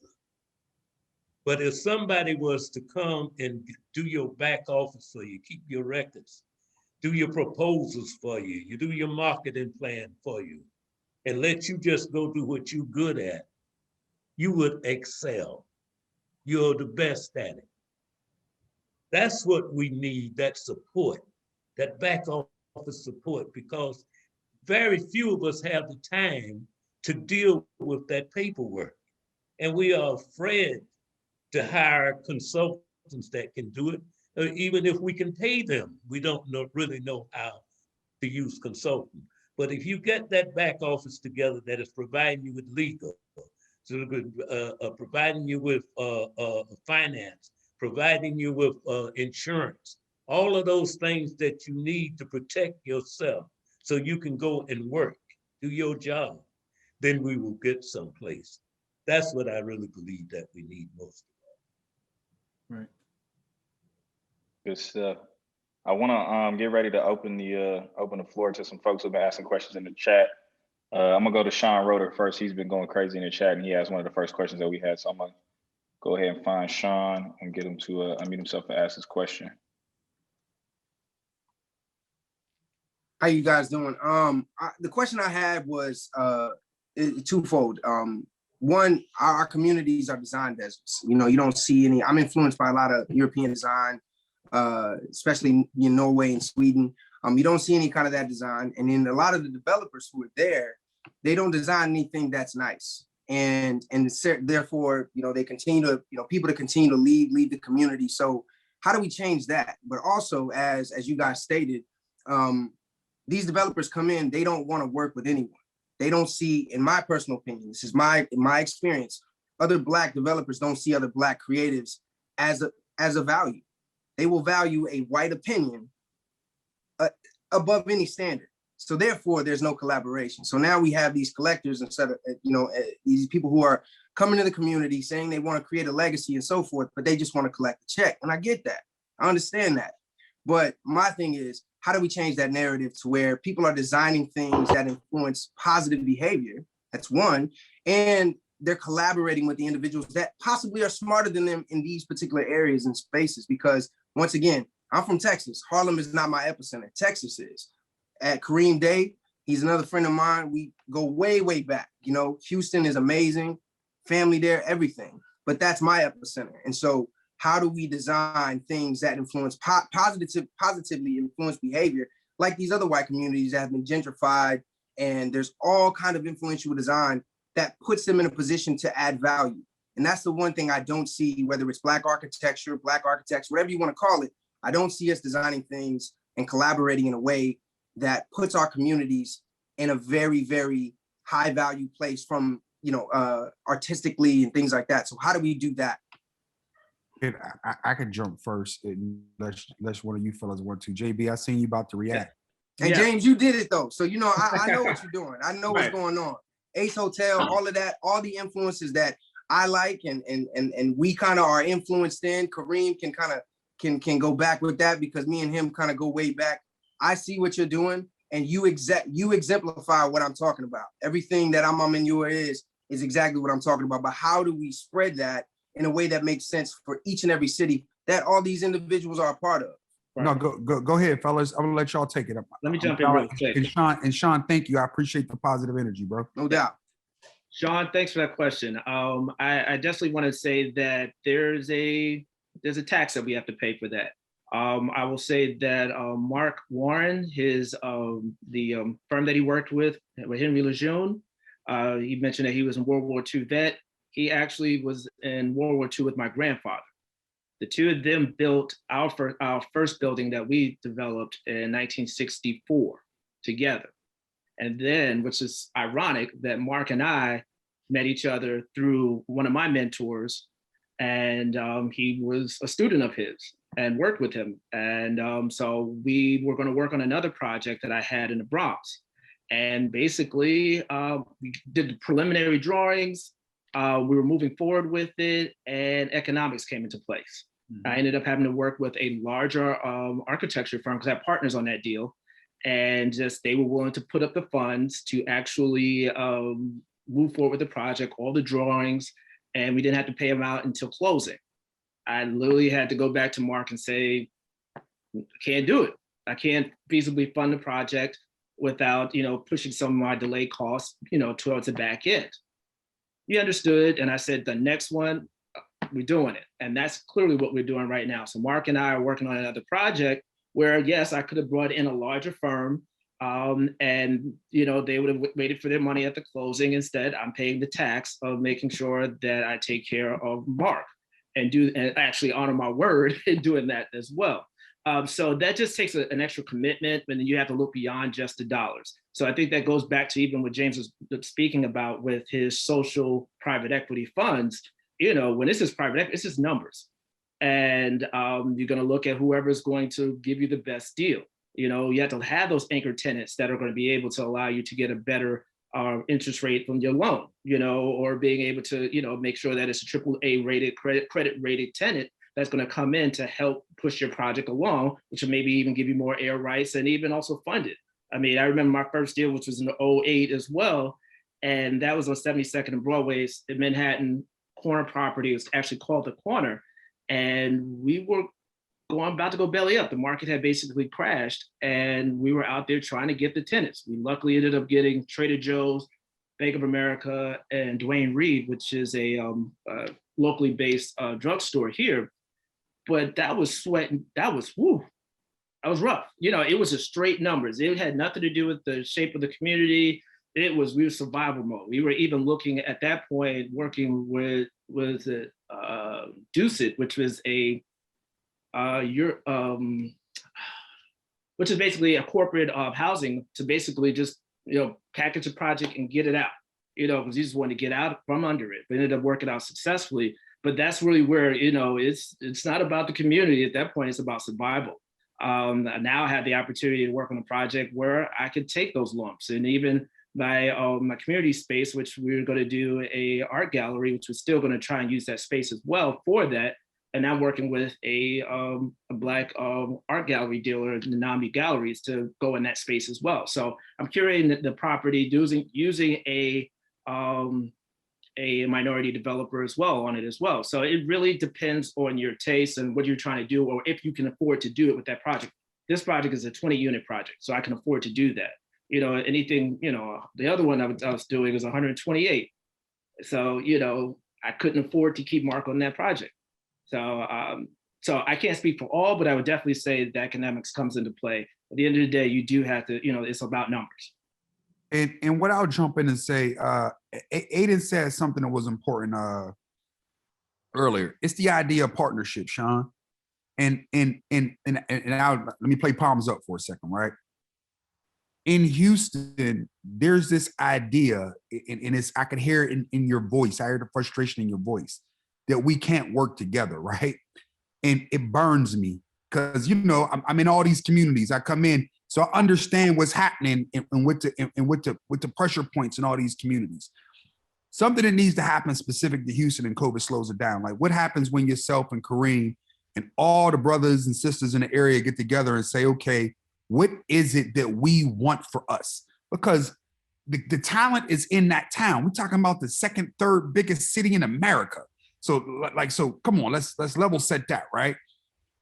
But if somebody was to come and do your back office for you, keep your records, do your proposals for you, you do your marketing plan for you, and let you just go do what you're good at, you would excel. You're the best at it. That's what we need, that support, that back office support, because very few of us have the time to deal with that paperwork. And we are afraid to hire consultants that can do it, or even if we can pay them, we don't really know how to use consultants. But if you get that back office together that is providing you with legal, so providing you with finance, providing you with insurance, all of those things that you need to protect yourself so you can go and work, do your job, then we will get someplace. That's what I really believe that we need most. Right. Good stuff. I want to get ready to open the floor to some folks who've been asking questions in the chat. I'm gonna go to Sean Roeder first. He's been going crazy in the chat, and he asked one of the first questions that we had. So I'm gonna go ahead and find Sean and get him to unmute himself and ask his question. How you guys doing? The question I had was twofold. One, our communities are design deserts. You know, you don't see any. I'm influenced by a lot of European design, especially in Norway and Sweden. You don't see any kind of that design. And then a lot of the developers who are there, they don't design anything that's nice. And therefore, you know, they continue to, you know, people to continue to leave the community. So how do we change that? But also, as you guys stated, these developers come in, they don't want to work with anyone. They don't see, in my personal opinion, this is my experience, other Black developers don't see other Black creatives as a value. They will value a white opinion above any standard. So therefore, there's no collaboration. So now we have these collectors instead of, you know, these people who are coming to the community saying they want to create a legacy and so forth, but they just want to collect the check. And I get that. I understand that. But my thing is, how do we change that narrative to where people are designing things that influence positive behavior? That's one. And they're collaborating with the individuals that possibly are smarter than them in these particular areas and spaces. Because once again, I'm from Texas. Harlem is not my epicenter. Texas is. At Kareem Day, he's another friend of mine. We go way, way back. You know, Houston is amazing. Family there, everything. But that's my epicenter. And so how do we design things that influence positively influence behavior, like these other white communities that have been gentrified, and there's all kind of influential design that puts them in a position to add value. And that's the one thing I don't see, whether it's Black architecture, Black architects, whatever you want to call it. I don't see us designing things and collaborating in a way that puts our communities in a very, very high value place from, you know, artistically and things like that. So how do we do that? I could jump first, unless one of you fellas want to. JB, I seen you about to react. And James, you did it though. So, you know, I know what you're doing. I know what's going on. Ace Hotel, all of that, all the influences that I like and we kind of are influenced in. Kareem can kind of can go back with that because me and him kind of go way back. I see what you're doing and you exemplify what I'm talking about. Everything that I'm in your is exactly what I'm talking about. But how do we spread that in a way that makes sense for each and every city that all these individuals are a part of? Right. No, go ahead, fellas. I'm gonna let y'all take it up. Let me jump in real quick. And Sean, thank you. I appreciate the positive energy, bro. No doubt. Sean, thanks for that question. I definitely want to say that there's a tax that we have to pay for that. I will say that Mark Warren, the firm that he worked with Henry Lejeune, he mentioned that he was a World War II vet. He actually was in World War II with my grandfather. The two of them built our first building that we developed in 1964 together. And then, which is ironic, that Mark and I met each other through one of my mentors, and he was a student of his and worked with him. And so we were going to work on another project that I had in the Bronx. And basically, we did the preliminary drawings. We were moving forward with it, and economics came into place. Mm-hmm. I ended up having to work with a larger architecture firm because I had partners on that deal, and just they were willing to put up the funds to actually move forward with the project, all the drawings, and we didn't have to pay them out until closing. I literally had to go back to Mark and say, I can't do it. I can't feasibly fund the project without, you know, pushing some of my delay costs, you know, towards the back end. He understood, and I said, the next one, we're doing it. And that's clearly what we're doing right now. So Mark and I are working on another project where, yes, I could have brought in a larger firm and, you know, they would have waited for their money at the closing. Instead, I'm paying the tax of making sure that I take care of Mark and actually honor my word in doing that as well. So that just takes an extra commitment, and then you have to look beyond just the dollars. So I think that goes back to even what James was speaking about with his social private equity funds. You know, when this is private equity, it's just numbers. And you're going to look at whoever's going to give you the best deal. You know, you have to have those anchor tenants that are going to be able to allow you to get a better interest rate from your loan, you know, or being able to, you know, make sure that it's a AAA rated credit rated tenant that's going to come in to help push your project along, which will maybe even give you more air rights and even also fund it. I mean, I remember my first deal, which was in '08 as well. And that was on 72nd and Broadway in Manhattan, corner property. It was actually called The Corner. And we were about to go belly up. The market had basically crashed, and we were out there trying to get the tenants. We luckily ended up getting Trader Joe's, Bank of America, and Dwayne Reed, which is a locally based drugstore here. But that was sweating. That was rough. You know, it was just straight numbers. It had nothing to do with the shape of the community. We were survival mode. We were even looking at that point, working with Ducit, which was which is basically a corporate housing to basically just, you know, package a project and get it out, you know, because you just wanted to get out from under it. But it ended up working out successfully. But that's really where, you know, it's not about the community at that point, it's about survival. Now I have the opportunity to work on a project where I could take those lumps, and even my community space, which we were going to do a art gallery, which was still going to try and use that space as well for that. And I'm working with a Black art gallery dealer, Nanami Galleries, to go in that space as well. So I'm curating the property using a minority developer as well on it as well. So it really depends on your taste and what you're trying to do, or if you can afford to do it with that project. This project is a 20-unit project, so I can afford to do that. You know, anything, you know, the other one I was doing was 128. So, you know, I couldn't afford to keep Mark on that project. So, so I can't speak for all, but I would definitely say that economics comes into play. At the end of the day, you do have to, you know, it's about numbers. And what I'll jump in and say, Aiden said something that was important earlier. It's the idea of partnership, Sean. And let me play palms up for a second, right? In Houston, there's this idea, and it's, I could hear it in your voice. I hear the frustration in your voice that we can't work together, right? And it burns me because, you know, I'm in all these communities. I come in, so I understand what's happening and with the pressure points in all these communities. Something that needs to happen specific to Houston, and COVID slows it down. Like, what happens when yourself and Kareem and all the brothers and sisters in the area get together and say, okay, what is it that we want for us? Because the talent is in that town. We're talking about the second, third biggest city in America. So come on, let's level set that, right?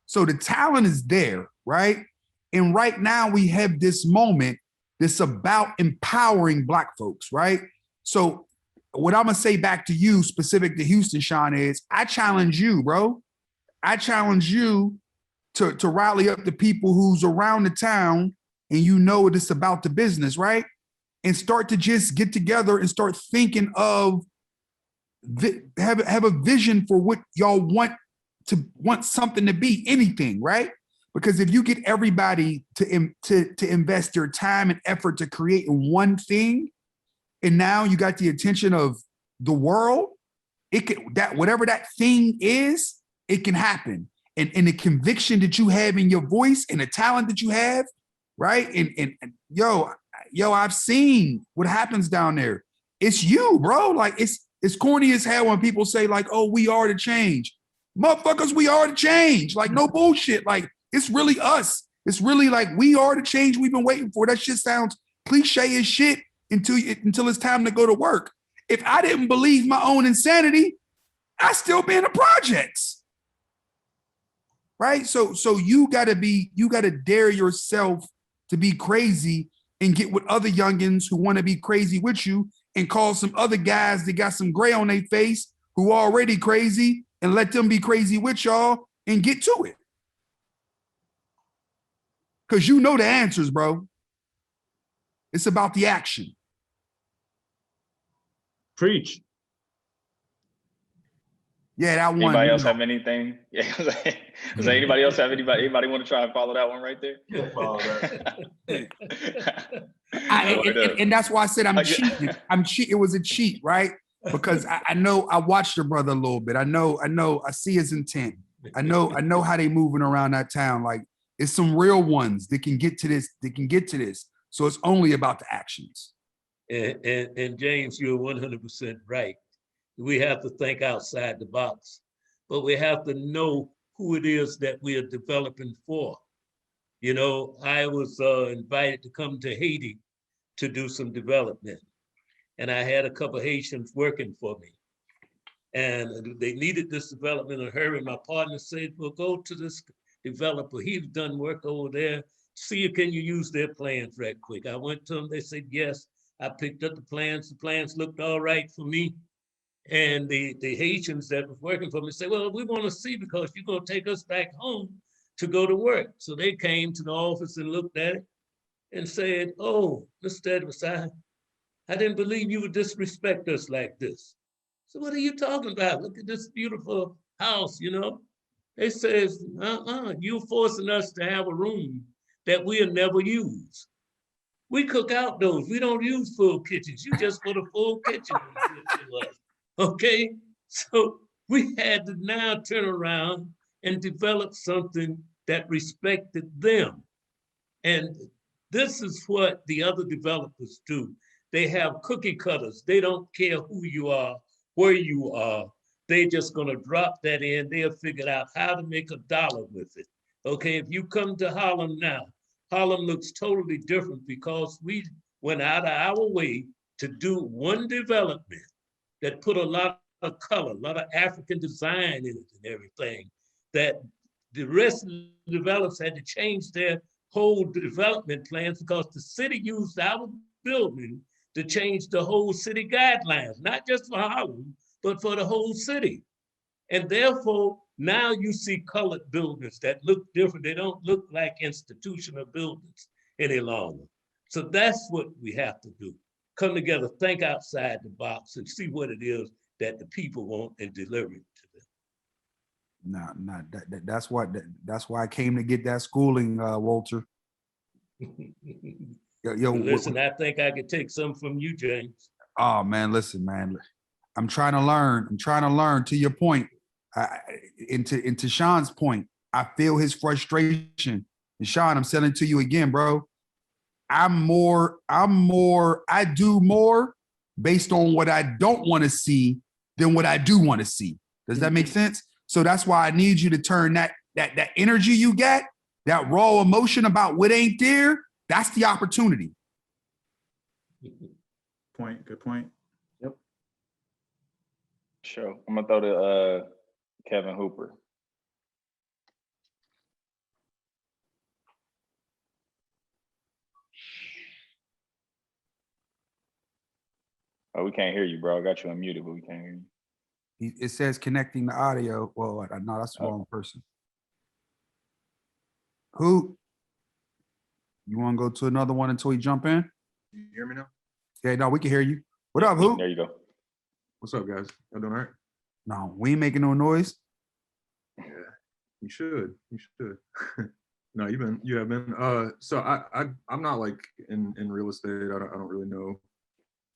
So the talent is there, right? And right now we have this moment that's about empowering Black folks, right? So what I'm gonna say back to you, specific to Houston, Sean, is I challenge you, bro. I challenge you to rally up the people who's around the town, and you know it's about the business, right? And start to just get together and start thinking of have a vision for what y'all want something to be, anything, right? Because if you get everybody to invest their time and effort to create one thing, and now you got the attention of the world, it can, that whatever that thing is, it can happen. And the conviction that you have in your voice and the talent that you have, right? And yo, I've seen what happens down there. It's you, bro. Like, it's corny as hell when people say like, oh, we are the change. Motherfuckers, we are the change. Like, no bullshit. Like, it's really us. It's really like, we are the change we've been waiting for. That shit sounds cliche as shit until it's time to go to work. If I didn't believe my own insanity, I'd still be in the projects. Right? So you gotta dare yourself to be crazy and get with other youngins who want to be crazy with you, and call some other guys that got some gray on their face who are already crazy, and let them be crazy with y'all and get to it. Because you know the answers, bro. It's about the action. Preach. Yeah, that one. Anybody else have anything? Yeah. Does anybody else have anybody want to try and follow that one right there? Yeah, follow that. And that's why I said I'm cheating. It was a cheat, right? Because I know I watched your brother a little bit. I know I see his intent. I know how they moving around that town. Like, it's some real ones that can get to this. So it's only about the actions. And James, you're 100% right. We have to think outside the box, but we have to know who it is that we are developing for. You know, I was invited to come to Haiti to do some development. And I had a couple of Haitians working for me. And they needed this development in a hurry. My partner said, well, go to this developer. He's done work over there. See if can you use their plans right quick. I went to them, they said, yes. I picked up the plans looked all right for me. And the Haitians that was working for me said, well, we want to see because you're going to take us back home to go to work. So they came to the office and looked at it and said, oh, Mr. Edwards, I didn't believe you would disrespect us like this. So what are you talking about? Look at this beautiful house, you know? They says, you're forcing us to have a room that we'll never use. We cook outdoors. We don't use full kitchens. You just put a full kitchen to us, okay? So we had to now turn around and develop something that respected them. And this is what the other developers do. They have cookie cutters. They don't care who you are, where you are. They just gonna drop that in. They'll figure out how to make $1 with it. Okay, if you come to Harlem now, Harlem looks totally different because we went out of our way to do one development that put a lot of color, a lot of African design in it and everything, that the rest of the developers had to change their whole development plans because the city used our building to change the whole city guidelines, not just for Harlem, but for the whole city. And therefore, now you see colored buildings that look different. They don't look like institutional buildings any longer. So that's what we have to do. Come together, think outside the box and see what it is that the people want and deliver it to them. That's why I came to get that schooling, Walter. Listen, I think I could take some from you, James. Oh man, listen, man. I'm trying to learn. To your point, into Sean's point, I feel his frustration. And Sean, I'm selling to you again, bro. I do more based on what I don't want to see than what I do want to see. Does that make sense? So that's why I need you to turn that energy you get, that raw emotion about what ain't there, that's the opportunity. Good point. Yep. Sure. I'm gonna throw to Kevin Hooper. Oh, we can't hear you, bro. I got you unmuted, but we can't hear you. It says connecting the audio. Well, no, that's the wrong person. Who? You want to go to another one until we jump in? You hear me now? Yeah, no, we can hear you. What up, who? There you go. What's up, guys? Y'all doing all right? No, we ain't making no noise. Yeah, you should. You should. No, you have been. So I'm not like in real estate. I don't really know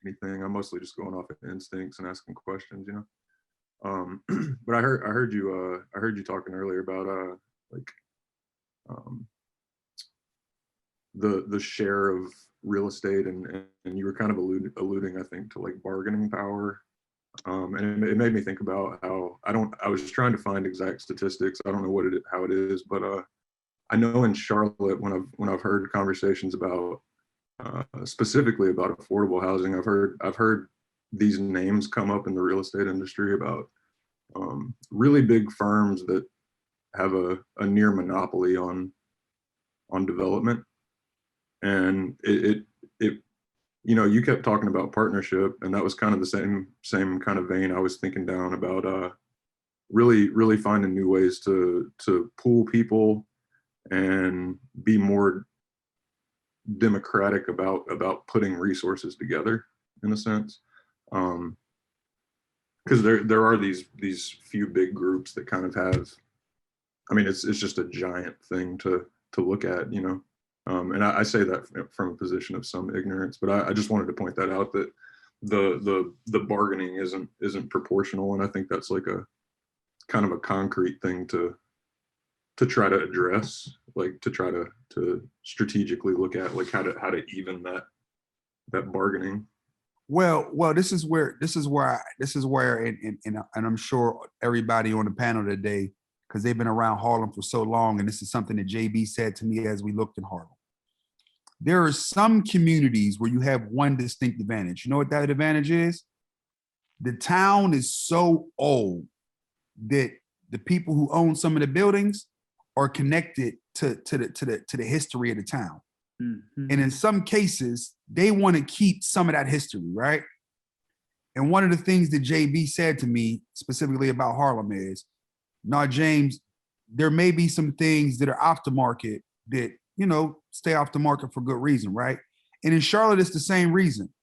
anything. I'm mostly just going off of instincts and asking questions, you know. But I heard you talking earlier about the share of real estate and you were kind of alluding, I think, to like bargaining power. And it made me think about how I was trying to find exact statistics. I don't know how it is, but I know in Charlotte when I've heard conversations about specifically about affordable housing, I've heard these names come up in the real estate industry about really big firms that have a near monopoly on development. And it you know, you kept talking about partnership, and that was kind of the same kind of vein I was thinking down about really finding new ways to pool people and be more democratic about putting resources together in a sense. Because there are these few big groups that kind of have, I mean, it's just a giant thing to look at, you know. And I say that from a position of some ignorance, but I just wanted to point that out, that the bargaining isn't proportional, and I think that's like a kind of a concrete thing to try to address, like to try to strategically look at like how to even that bargaining. Well, this is where, and I'm sure everybody on the panel today because they've been around Harlem for so long. And this is something that JB said to me as we looked in Harlem. There are some communities where you have one distinct advantage. You know what that advantage is? The town is so old that the people who own some of the buildings are connected to the history of the town. Mhm. And in some cases, they want to keep some of that history, right? And one of the things that JB said to me specifically about Harlem is, "No, James, there may be some things that are off the market that, you know, stay off the market for good reason, right?" And in Charlotte, it's the same reason.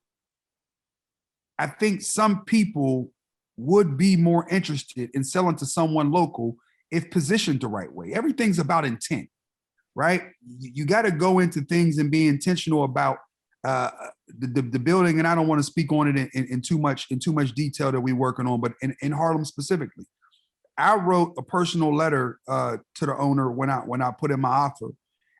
I think some people would be more interested in selling to someone local if positioned the right way. Everything's about intent, right? You got to go into things and be intentional about the building. And I don't want to speak on it in too much detail that we're working on, but in Harlem specifically, I wrote a personal letter to the owner when I put in my offer,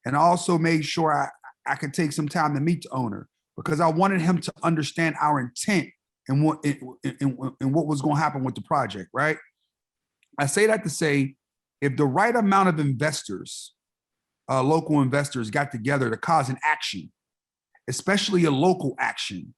and I also made sure I could take some time to meet the owner because I wanted him to understand our intent and what was going to happen with the project, right? I say that to say, if the right amount of investors, local investors, got together to cause an action, especially a local action,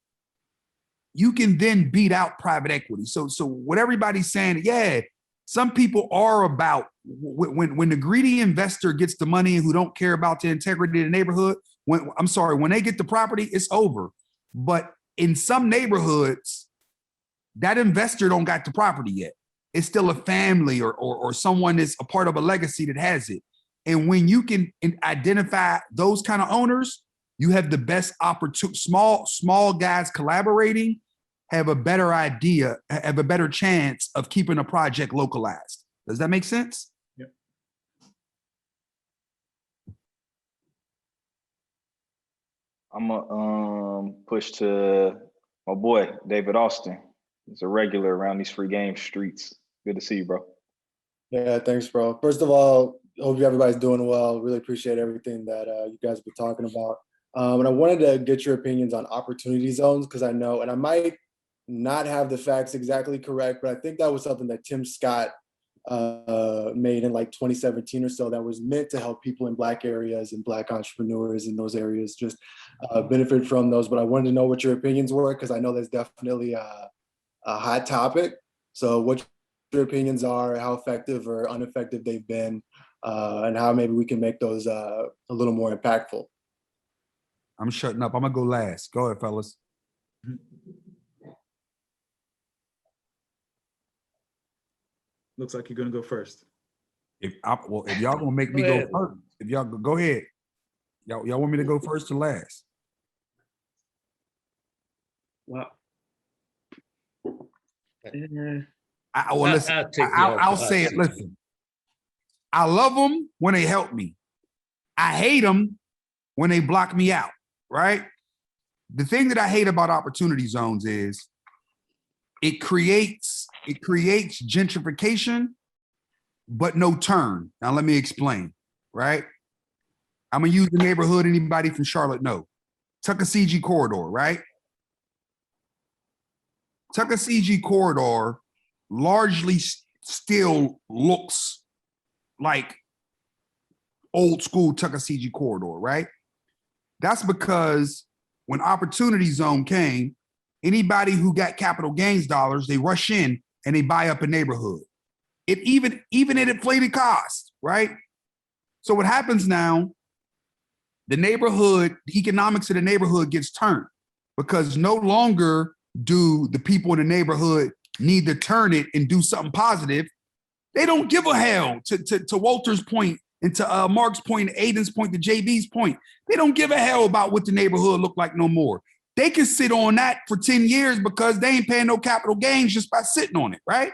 you can then beat out private equity. So what everybody's saying, yeah, some people are about when the greedy investor gets the money and who don't care about the integrity of the neighborhood. When they get the property, it's over. But in some neighborhoods, that investor don't got the property yet. It's still a family or someone that's a part of a legacy that has it. And when you can identify those kind of owners, you have the best opportunity. Small guys collaborating have a better idea, have a better chance of keeping a project localized. Does that make sense? Yep. I'm gonna push to my boy David Austin. He's a regular around these free game streets. Good to see you, bro. Yeah, thanks, bro. First of all, hope everybody's doing well. Really appreciate everything that you guys have been talking about. And I wanted to get your opinions on opportunity zones because I know, and I might not have the facts exactly correct, but I think that was something that Tim Scott made in like 2017 or so that was meant to help people in Black areas and Black entrepreneurs in those areas just benefit from those. But I wanted to know what your opinions were because I know there's definitely a hot topic. So what your opinions are, how effective or ineffective they've been, and how maybe we can make those a little more impactful. I'm shutting up. I'm gonna go last. Go ahead, fellas. Looks like you're gonna go first. If y'all gonna make me go first, if y'all go ahead. Y'all want me to go first or last? Well, I'll say it. Listen, I love them when they help me. I hate them when they block me out, right? The thing that I hate about opportunity zones is it creates gentrification, but no turn. Now let me explain, right? I'm gonna use the neighborhood anybody from Charlotte know. Tuckasegee Corridor, right? Tuckasegee Corridor largely still looks like old school Tuckasegee Corridor, right? That's because when Opportunity Zone came, anybody who got capital gains dollars, they rush in and they buy up a neighborhood. It even at inflated cost, right? So what happens now, the economics of the neighborhood gets turned because no longer do the people in the neighborhood need to turn it and do something positive. They don't give a hell, to Walter's point and to Mark's point, Aiden's point, to JB's point. They don't give a hell about what the neighborhood look like no more. They can sit on that for 10 years because they ain't paying no capital gains just by sitting on it, right?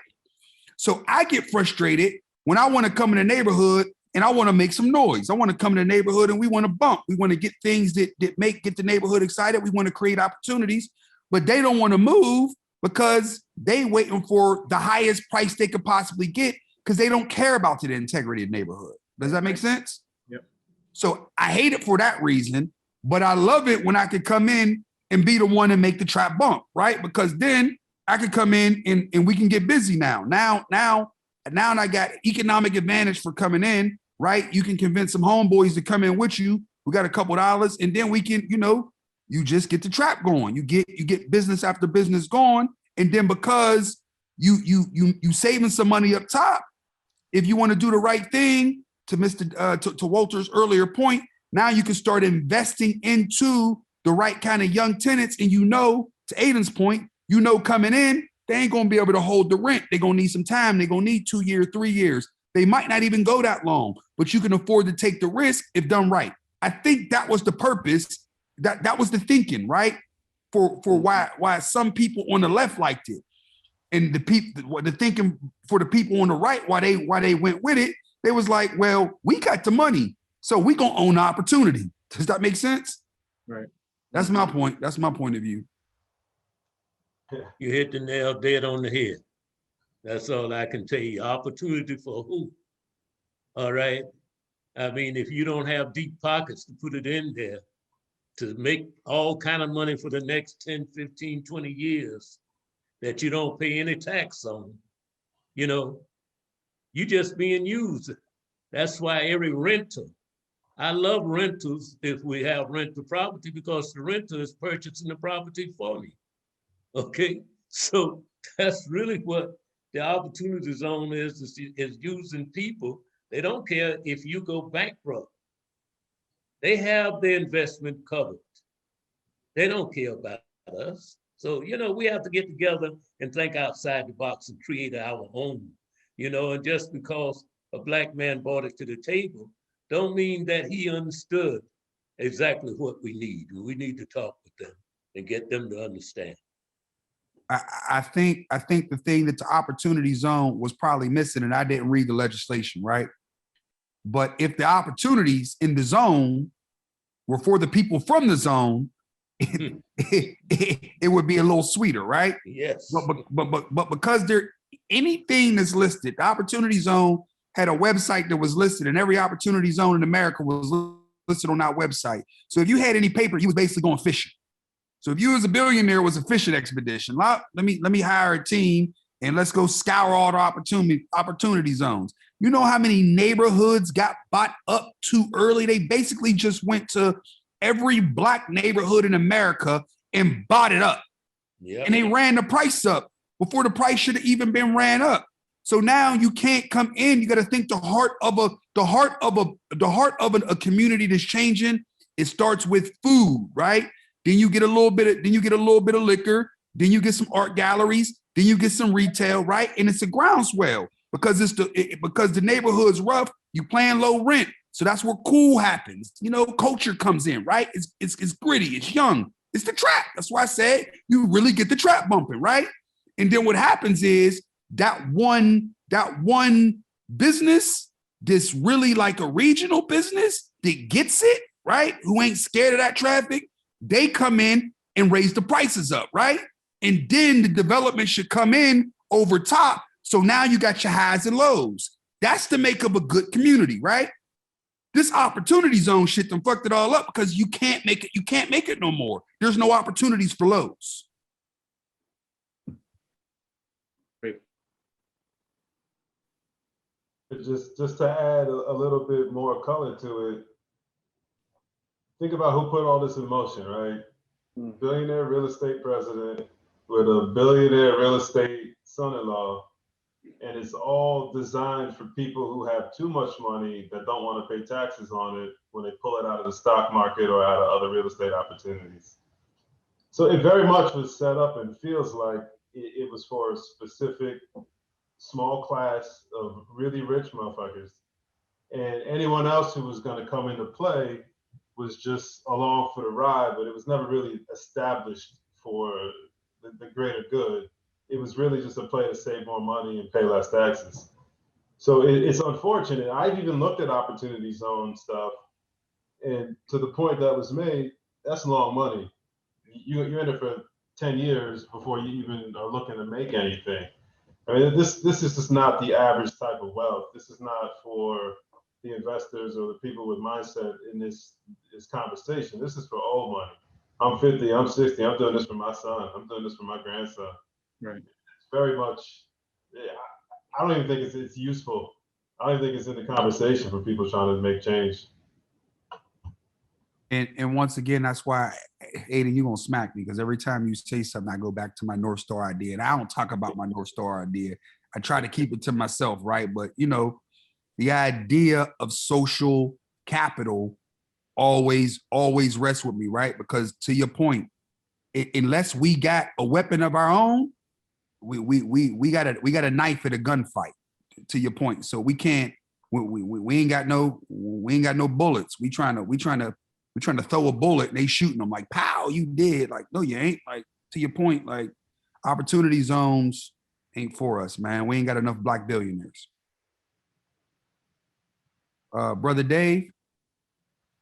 So I get frustrated when I want to come in the neighborhood and I want to make some noise. I want to come in the neighborhood and we want to bump. We want to get things that get the neighborhood excited. We want to create opportunities, but they don't want to move because they waiting for the highest price they could possibly get because they don't care about the integrity of the neighborhood. Does that make sense? Yep. So I hate it for that reason, but I love it when I could come in and be the one and make the trap bump, right? Because then I could come in and we can get busy now. Now now I got economic advantage for coming in, right? You can convince some homeboys to come in with you. We got a couple dollars, and then we can, you just get the trap going. You get business after business going, and then because you saving some money up top, if you want to do the right thing, to Walter's earlier point, now you can start investing into the right kind of young tenants, and to Aiden's point, coming in, they ain't gonna be able to hold the rent. They're gonna need some time. They're gonna need 2 years, 3 years. They might not even go that long, but you can afford to take the risk if done right. I think that was the purpose. That was the thinking, right? For why some people on the left liked it, and the thinking for the people on the right, why they went with it. They was like, well, we got the money, so we gonna own the opportunity. Does that make sense? Right. That's my point. That's my point of view. You hit the nail dead on the head. That's all I can tell you. Opportunity for who? All right. I mean, if you don't have deep pockets to put it in there to make all kind of money for the next 10, 15, 20 years that you don't pay any tax on, you just being used. That's why every renter, I love rentals if we have rental property, because the renter is purchasing the property for me. Okay, so that's really what the opportunity zone is using people. They don't care if you go bankrupt. They have their investment covered. They don't care about us. So, we have to get together and think outside the box and create our own, and just because a Black man brought it to the table, don't mean that he understood exactly what we need. We need to talk with them and get them to understand. I think the thing that the opportunity zone was probably missing, and I didn't read the legislation, right? But if the opportunities in the zone were for the people from the zone, it would be a little sweeter, right? Yes. But because anything that's listed, the opportunity zone had a website that was listed, and every opportunity zone in America was listed on that website. So if you had any paper, you was basically going fishing. So if you was a billionaire, it was a fishing expedition. Let me hire a team and let's go scour all the opportunity zones. You know how many neighborhoods got bought up too early? They basically just went to every Black neighborhood in America and bought it up. Yep. And they ran the price up before the price should have even been ran up. So now you can't come in. You got to think the heart of a community that's changing. It starts with food, right? Then you get a little bit of liquor. Then you get some art galleries. Then you get some retail, right? And it's a groundswell because because the neighborhood's rough. You paying low rent, so that's where cool happens. Culture comes in, right? It's gritty. It's young. It's the trap. That's why I said you really get the trap bumping, right? And then what happens is that one business, this really like a regional business that gets it, right? Who ain't scared of that traffic. They come in and raise the prices up, right? And then the development should come in over top. So now you got your highs and lows. That's the make of a good community, right? This opportunity zone shit done fucked it all up because you can't make it. You can't make it no more. There's no opportunities for lows. Just to add a little bit more color to it, think about who put all this in motion, right? Billionaire real estate president with a billionaire real estate son-in-law, and it's all designed for people who have too much money that don't want to pay taxes on it when they pull it out of the stock market or out of other real estate opportunities. So it very much was set up and feels like it was for a specific small class of really rich motherfuckers. And anyone else who was going to come into play was just along for the ride, but it was never really established for the greater good. It was really just a play to save more money and pay less taxes. So it's unfortunate. I've even looked at opportunity zone stuff, and to the point that was made, that's long money. You're in it for 10 years before you even are looking to make anything. I mean, this is just not the average type of wealth. This is not for the investors or the people with mindset in this conversation. This is for old money. I'm 50, I'm 60, I'm doing this for my son. I'm doing this for my grandson. Right. It's very much, yeah, I don't even think it's useful. I don't even think it's in the conversation for people trying to make change. And once again, that's why, Aiden, you're gonna smack me because every time you say something, I go back to my North Star idea. And I don't talk about my North Star idea. I try to keep it to myself, right? But you know, the idea of social capital always rests with me, right? Because to your point, unless we got a weapon of our own, we got a knife at a gunfight. To your point, so we can't. We ain't got no bullets. We trying to throw a bullet and they shooting them like pow, you did. Like no, you ain't. Like to your point, like opportunity zones ain't for us, man. We ain't got enough black billionaires. Brother Dave.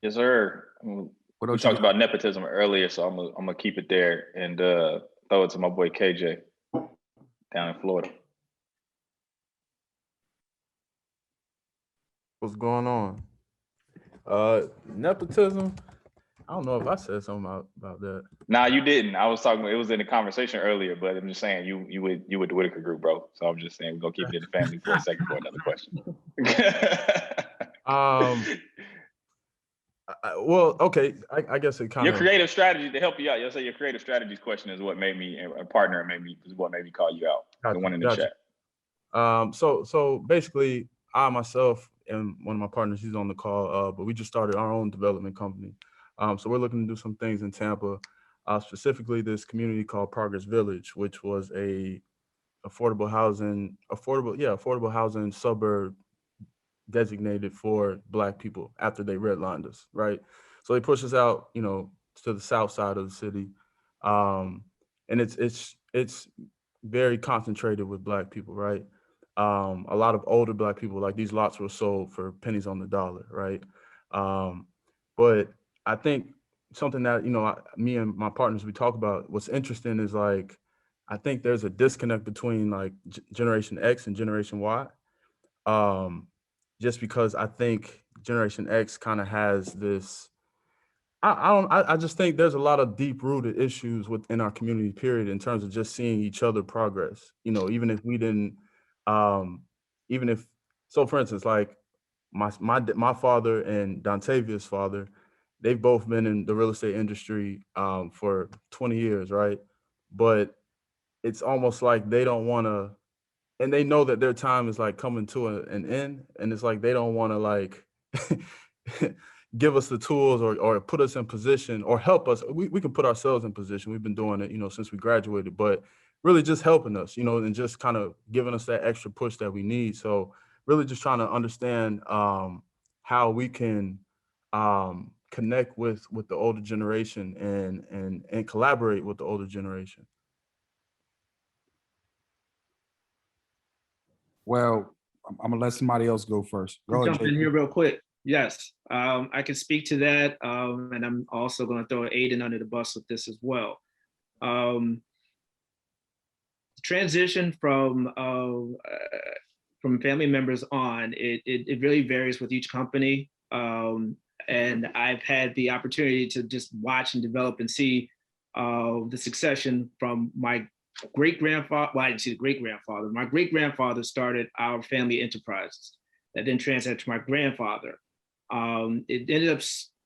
Yes, sir. What We else you talked got? about nepotism earlier, so I'm gonna keep it there and throw it to my boy KJ down in Florida. What's going on? Nepotism. I don't know if I said something about that. Nah, you didn't. I was talking. It was in the conversation earlier, but I'm just saying you with the Whitaker group, bro. So I'm just saying we're gonna keep it in the family for a second for another question. Well, okay. I guess it kind Your of creative strategy to help you out. You'll say your creative strategies question is what made me a partner. Is what made me call you out. Gotcha, The one in the chat. So basically, I myself and one of my partners, he's on the call, but we just started our own development company. So we're looking to do some things in Tampa, specifically this community called Progress Village, which was a affordable housing suburb designated for Black people after they redlined us, right? So they pushed us out, to the south side of the city, and it's very concentrated with Black people, right? A lot of older Black people, like these lots were sold for pennies on the dollar, right? But I think something that me and my partners we talk about. What's interesting is like I think there's a disconnect between like Generation X and Generation Y. Just because I think Generation X kind of has this, I just think there's a lot of deep rooted issues within our community, period, in terms of just seeing each other progress. Even if we didn't, even if, so for instance, like my father and Dontavia's father, they've both been in the real estate industry for 20 years, right? But it's almost like they don't want to, and they know that their time is like coming to an end, and it's like they don't want to like give us the tools or put us in position or help us. We can put ourselves in position. We've been doing it, since we graduated, but really just helping us, and just kind of giving us that extra push that we need. So really just trying to understand how we can connect with the older generation and collaborate with the older generation. Well, I'm gonna let somebody else go first. Go ahead, Jump in JP. here real quick. Yes, I can speak to that, and I'm also going to throw Aiden under the bus with this as well. Transition from family members on, it really varies with each company, and I've had the opportunity to just watch and develop and see the succession from my great-grandfather. Well, I didn't see the great-grandfather. My great-grandfather started our family enterprises that then transferred to my grandfather. It ended up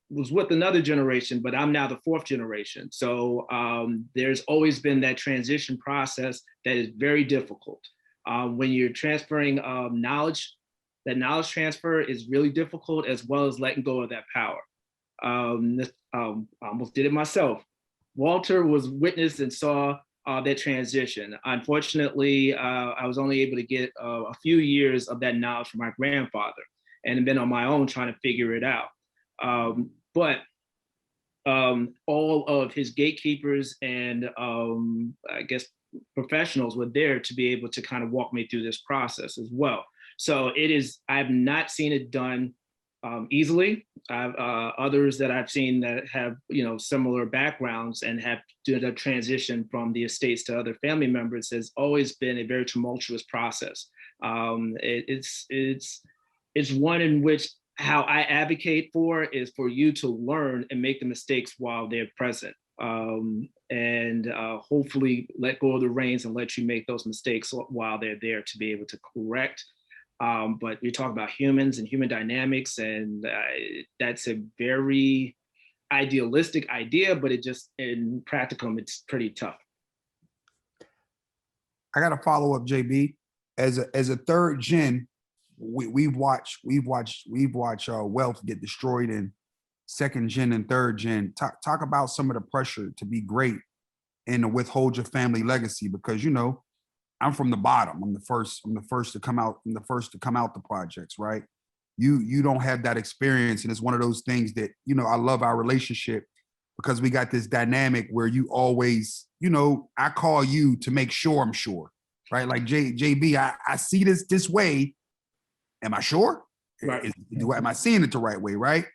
was with another generation, but I'm now the fourth generation. So there's always been that transition process that is very difficult. When you're transferring knowledge, that knowledge transfer is really difficult, as well as letting go of that power. I almost did it myself. Walter was witness and saw that transition. Unfortunately, I was only able to get a few years of that knowledge from my grandfather, and been on my own trying to figure it out. But all of his gatekeepers and I guess professionals were there to be able to kind of walk me through this process as well. So I've not seen it done easily. I've others that I've seen that have similar backgrounds and have done a transition from the estates to other family members has always been a very tumultuous process. It's one in which how I advocate for is for you to learn and make the mistakes while they're present. and hopefully let go of the reins and let you make those mistakes while they're there to be able to correct. But you're talking about humans and human dynamics, and that's a very idealistic idea, but it just in practicum, it's pretty tough. I got to follow up, JB. As a third gen, we've watched wealth get destroyed in second gen and third gen. Talk about some of the pressure to be great and to withhold your family legacy, because I'm from the bottom. I'm the first to come out. I'm the first to come out the projects, right? You don't have that experience, and it's one of those things that I love our relationship, because we got this dynamic where you always, I call you to make sure I'm sure, right? Like JB, I see this way. Am I sure? Right. Am I seeing it the right way, right?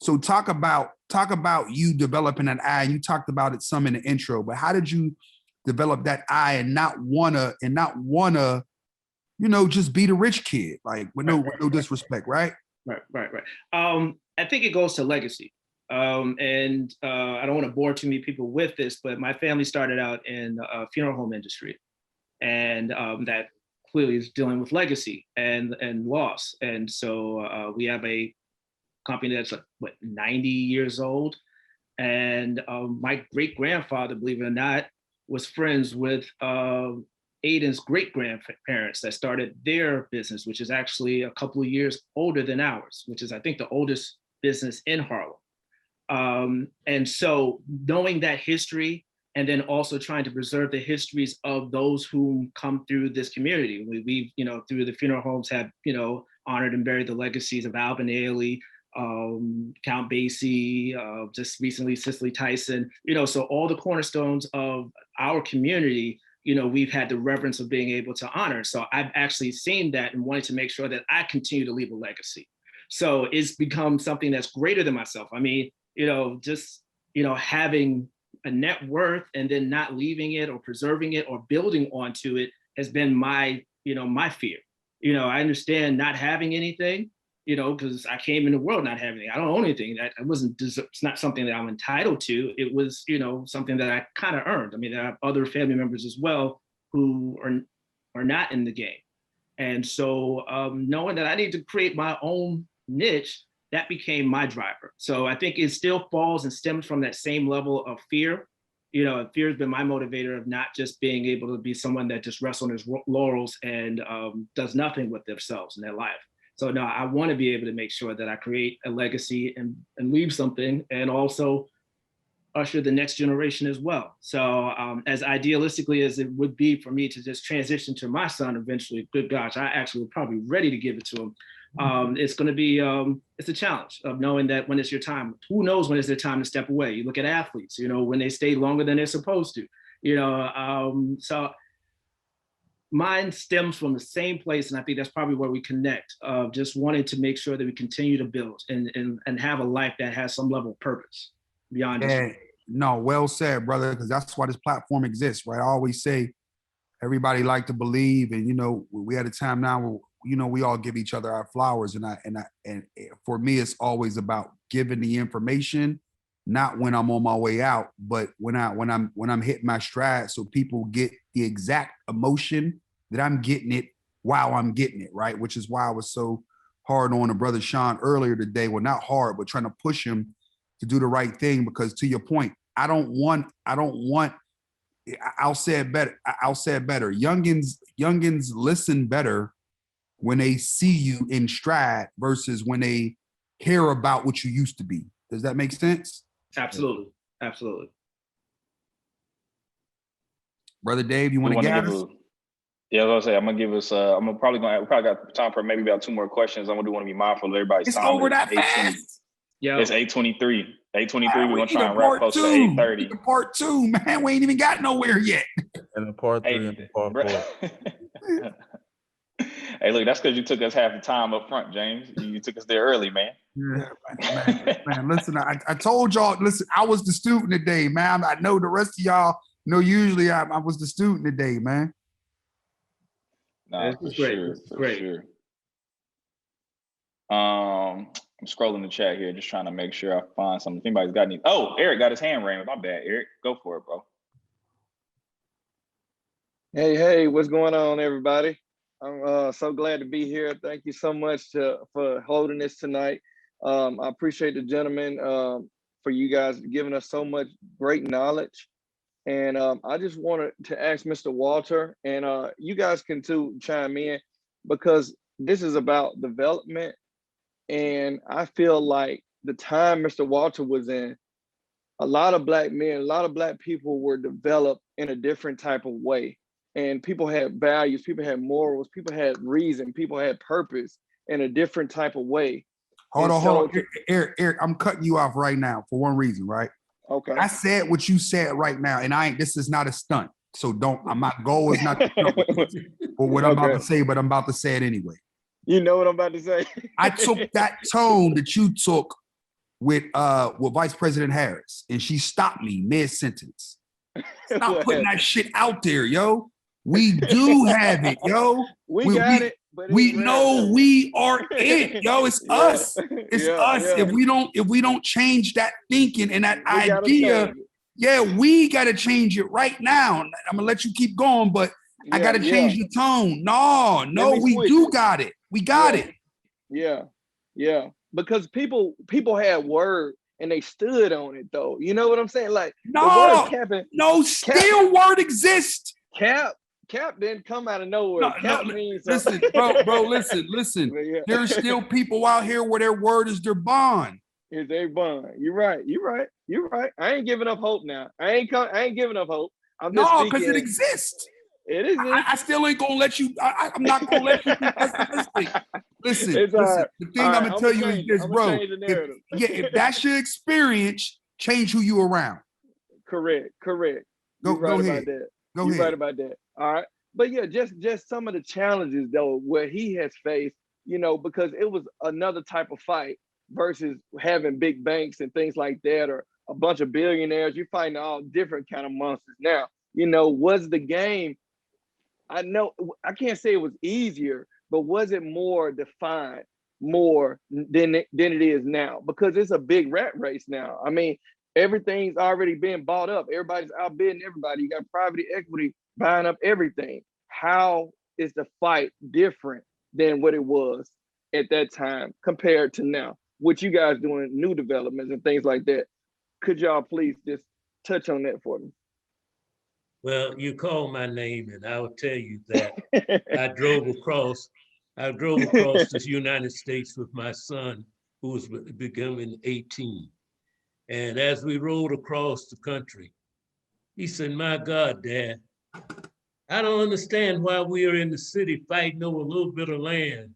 So talk about you developing an eye. And you talked about it some in the intro, but how did you develop that eye and not wanna, just be the rich kid, like with no disrespect, right? Right. I think it goes to legacy. And I don't want to bore too many people with this, but my family started out in the funeral home industry, and that clearly is dealing with legacy and loss. And so we have a company that's 90 years old, and my great grandfather, believe it or not, was friends with Aiden's great grandparents that started their business, which is actually a couple of years older than ours, which is I think the oldest business in Harlem. And so knowing that history, and then also trying to preserve the histories of those who come through this community. We've through the funeral homes have, honored and buried the legacies of Alvin Ailey, Count Basie, just recently Cicely Tyson, so all the cornerstones of our community, we've had the reverence of being able to honor. So I've actually seen that and wanted to make sure that I continue to leave a legacy. So it's become something that's greater than myself. I mean, having a net worth and then not leaving it or preserving it or building onto it has been my fear. I understand not having anything, because I came in the world not having anything. I don't own anything. It's not something that I'm entitled to. It was, something that I kind of earned. I mean, I have other family members as well who are not in the game. And so knowing that I need to create my own niche, that became my driver. So I think it still falls and stems from that same level of fear. Fear has been my motivator of not just being able to be someone that just rests on his laurels and does nothing with themselves in their life. So no, I want to be able to make sure that I create a legacy and leave something, and also usher the next generation as well. So as idealistically as it would be for me to just transition to my son eventually, good gosh, I actually would probably be ready to give it to him. It's going to be, it's a challenge of knowing that when it's your time, who knows when it's their time to step away. You look at athletes, when they stay longer than they're supposed to, so mine stems from the same place. And I think that's probably where we connect, of just wanting to make sure that we continue to build and have a life that has some level of purpose beyond just. No, well said, brother, because that's why this platform exists, right? I always say everybody like to believe, and we at a time now where we all give each other our flowers, and for me, it's always about giving the information, not when I'm on my way out, but when I'm hitting my stride, so people get the exact emotion that I'm getting it while I'm getting it, right? Which is why I was so hard on the brother Sean earlier today. Well, not hard, but trying to push him to do the right thing, because to your point, I'll say it better. Youngins listen better when they see you in stride versus when they hear about what you used to be. Does that make sense? Absolutely. Brother Dave, you want to get us? Yeah, I was gonna say, I'm gonna give us. we probably got time for maybe about 2 more questions. I'm gonna want to be mindful of everybody's It's time. over that fast. Yeah, it's 8:23. 8:23. We're gonna try and part wrap close to two. 8:30. Part 2, man. We ain't even got nowhere yet. And the part 3 and the part 4. Hey, look, that's because you took us half the time up front, James. You took us there early, man. Yeah, man. Listen, I told y'all. Listen, I was the student today, man. I know the rest of y'all know. Usually, I was the student today, man. Nah, this is great. Sure. I'm scrolling the chat here, just trying to make sure I find something. If anybody's got any, oh, Eric got his hand raised. My bad, Eric. Go for it, bro. Hey, what's going on, everybody? I'm so glad to be here. Thank you so much for holding this tonight. I appreciate the gentlemen for you guys giving us so much great knowledge. And I just wanted to ask Mr. Walter, and you guys can too chime in, because this is about development. And I feel like the time Mr. Walter was in, a lot of Black men, a lot of Black people were developed in a different type of way. And people had values, people had morals, people had reason, people had purpose in a different type of way. Hold on. Eric, I'm cutting you off right now for one reason, right? Okay. I said what you said right now, and this is not a stunt. So my goal is not to for what I'm about to say, but I'm about to say it anyway. You know what I'm about to say? I took that tone that you took with Vice President Harris, and she stopped me mid-sentence. Stop putting that shit out there, yo. We do have it, yo. We got it. But we know we are it, yo. It's us. It's us. Yeah. If we don't change that thinking and that idea, we gotta change it right now. I'm gonna let you keep going, but I gotta change the tone. No, we do got it. We got it. Yeah. Because people had word and they stood on it, though. You know what I'm saying? Like, still word exists. Cap didn't come out of nowhere. Listen, bro, listen. There's still people out here where their word is their bond. Is their bond. You're right. I ain't giving up hope now. I ain't giving up hope. Because it exists. It is. I still ain't gonna let you. I'm not gonna let you be pessimistic. Listen. The thing I'm gonna tell you is this, bro. If that's your experience, change who you around. Correct. Go ahead. You're right about that. All right. But yeah, just some of the challenges though, where he has faced, because it was another type of fight versus having big banks and things like that, or a bunch of billionaires. You're fighting all different kind of monsters. Now, was the game, I know I can't say it was easier, but was it more defined more than it is now? Because it's a big rat race now. I mean, everything's already been bought up. Everybody's outbidding everybody. You got private equity buying up everything. How is the fight different than what it was at that time compared to now? What you guys doing, new developments and things like that? Could y'all please just touch on that for me? Well, you called my name, and I will tell you that I drove across the United States with my son, who was becoming 18. And as we rode across the country, he said, "My God, Dad, I don't understand why we are in the city fighting over a little bit of land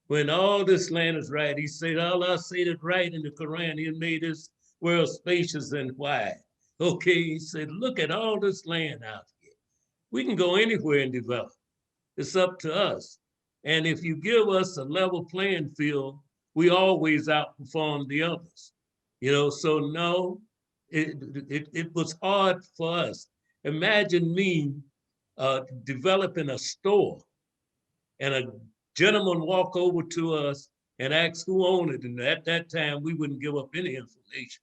when all this land is right." He said, "Allah said it right in the Quran. He made this world spacious and wide." Okay, he said, "Look at all this land out here. We can go anywhere and develop. It's up to us. And if you give us a level playing field, we always outperform the others." So no, it was hard for us. Imagine me developing a store and a gentleman walk over to us and ask who owned it. And at that time, we wouldn't give up any information.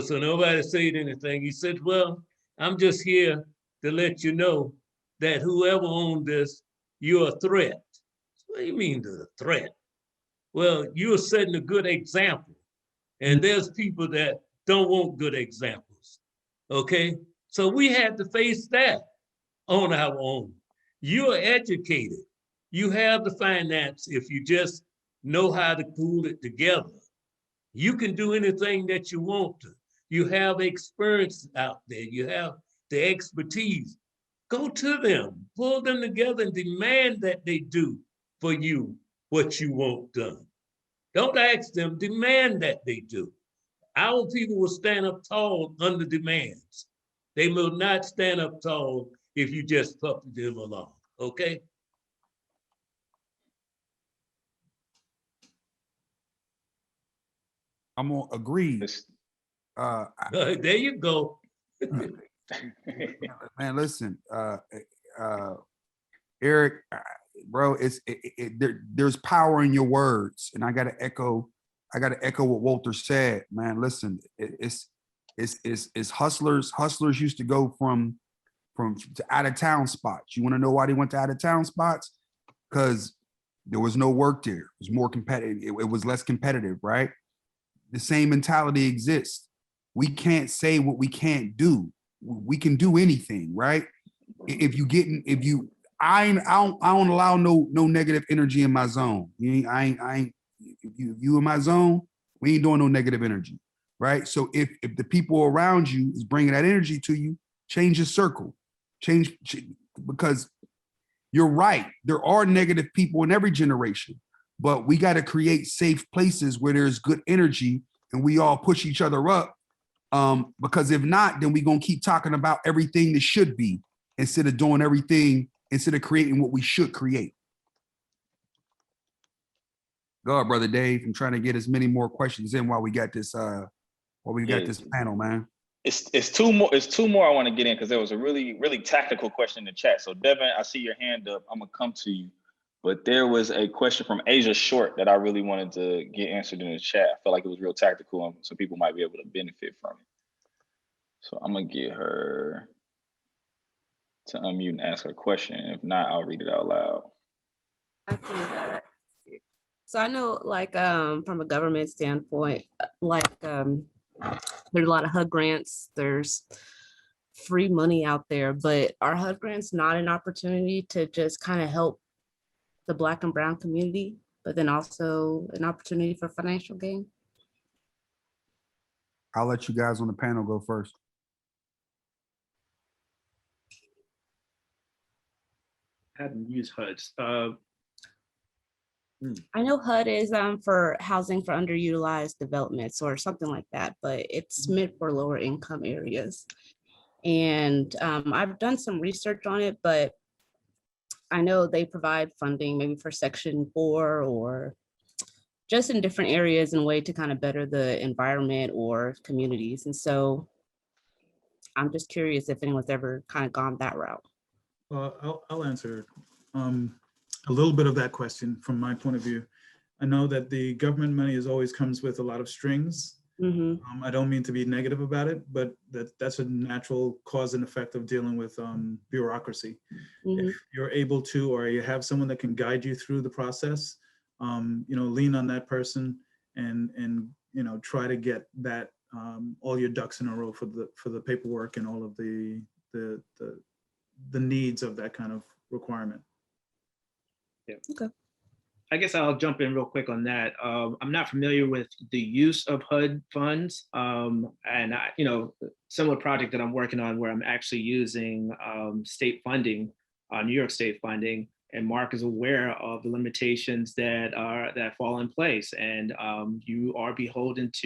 So nobody said anything. He said, "Well, I'm just here to let you know that whoever owned this, you're a threat." What do you mean the threat? Well, you're setting a good example. And there's people that don't want good examples, okay? So we had to face that on our own. You're educated. You have the finance if you just know how to pull it together. You can do anything that you want to. You have experience out there. You have the expertise. Go to them, pull them together and demand that they do for you what you want done. Don't ask them, demand that they do. Our people will stand up tall under demands. They will not stand up tall if you just puppet them along, okay? I'm gonna agree. There you go. Man, listen, Eric, bro, there's power in your words, and I gotta echo I got to echo what Walter said, man. Listen, it's hustlers. Hustlers used to go from to out of town spots. You want to know why they went to out of town spots? Because there was no work there. It was more competitive. It was less competitive, right? The same mentality exists. We can't say what we can't do. We can do anything, right? I don't allow no negative energy in my zone. If you in my zone, we ain't doing no negative energy, right? So if the people around you is bringing that energy to you, change your circle, change because you're right. There are negative people in every generation, but we got to create safe places where there's good energy and we all push each other up. Because if not, then we're gonna keep talking about everything that should be instead of doing everything, instead of creating what we should create. Go ahead, brother Dave. I'm trying to get as many more questions in while we got this this panel, man. It's two more I want to get in because there was a really, really tactical question in the chat. So Devin, I see your hand up. I'm gonna come to you. But there was a question from Asia Short that I really wanted to get answered in the chat. I felt like it was real tactical and some people might be able to benefit from it. So I'm gonna get her to unmute and ask her question. If not, I'll read it out loud. So I know, like, from a government standpoint, like, there's a lot of HUD grants, there's free money out there, but are HUD grants not an opportunity to just kind of help the Black and brown community, but then also an opportunity for financial gain? I'll let you guys on the panel go first. I haven't used HUDs. I know HUD is for housing for underutilized developments or something like that, but it's meant for lower income areas. And I've done some research on it, but I know they provide funding maybe for Section 4 or just in different areas in a way to kind of better the environment or communities. And so I'm just curious if anyone's ever kind of gone that route. Well, I'll answer a little bit of that question from my point of view. I know that the government money always comes with a lot of strings. I don't mean to be negative about it, but that's a natural cause and effect of dealing with bureaucracy. If you're able to, or you have someone that can guide you through the process, lean on that person and try to get that all your ducks in a row for the paperwork and all of the needs of that kind of requirement. Yeah. Okay. I guess I'll jump in real quick on that. I'm not familiar with the use of HUD funds, and similar project that I'm working on where I'm actually using state funding, New York State funding, and Mark is aware of the limitations that fall in place, and you are beholden to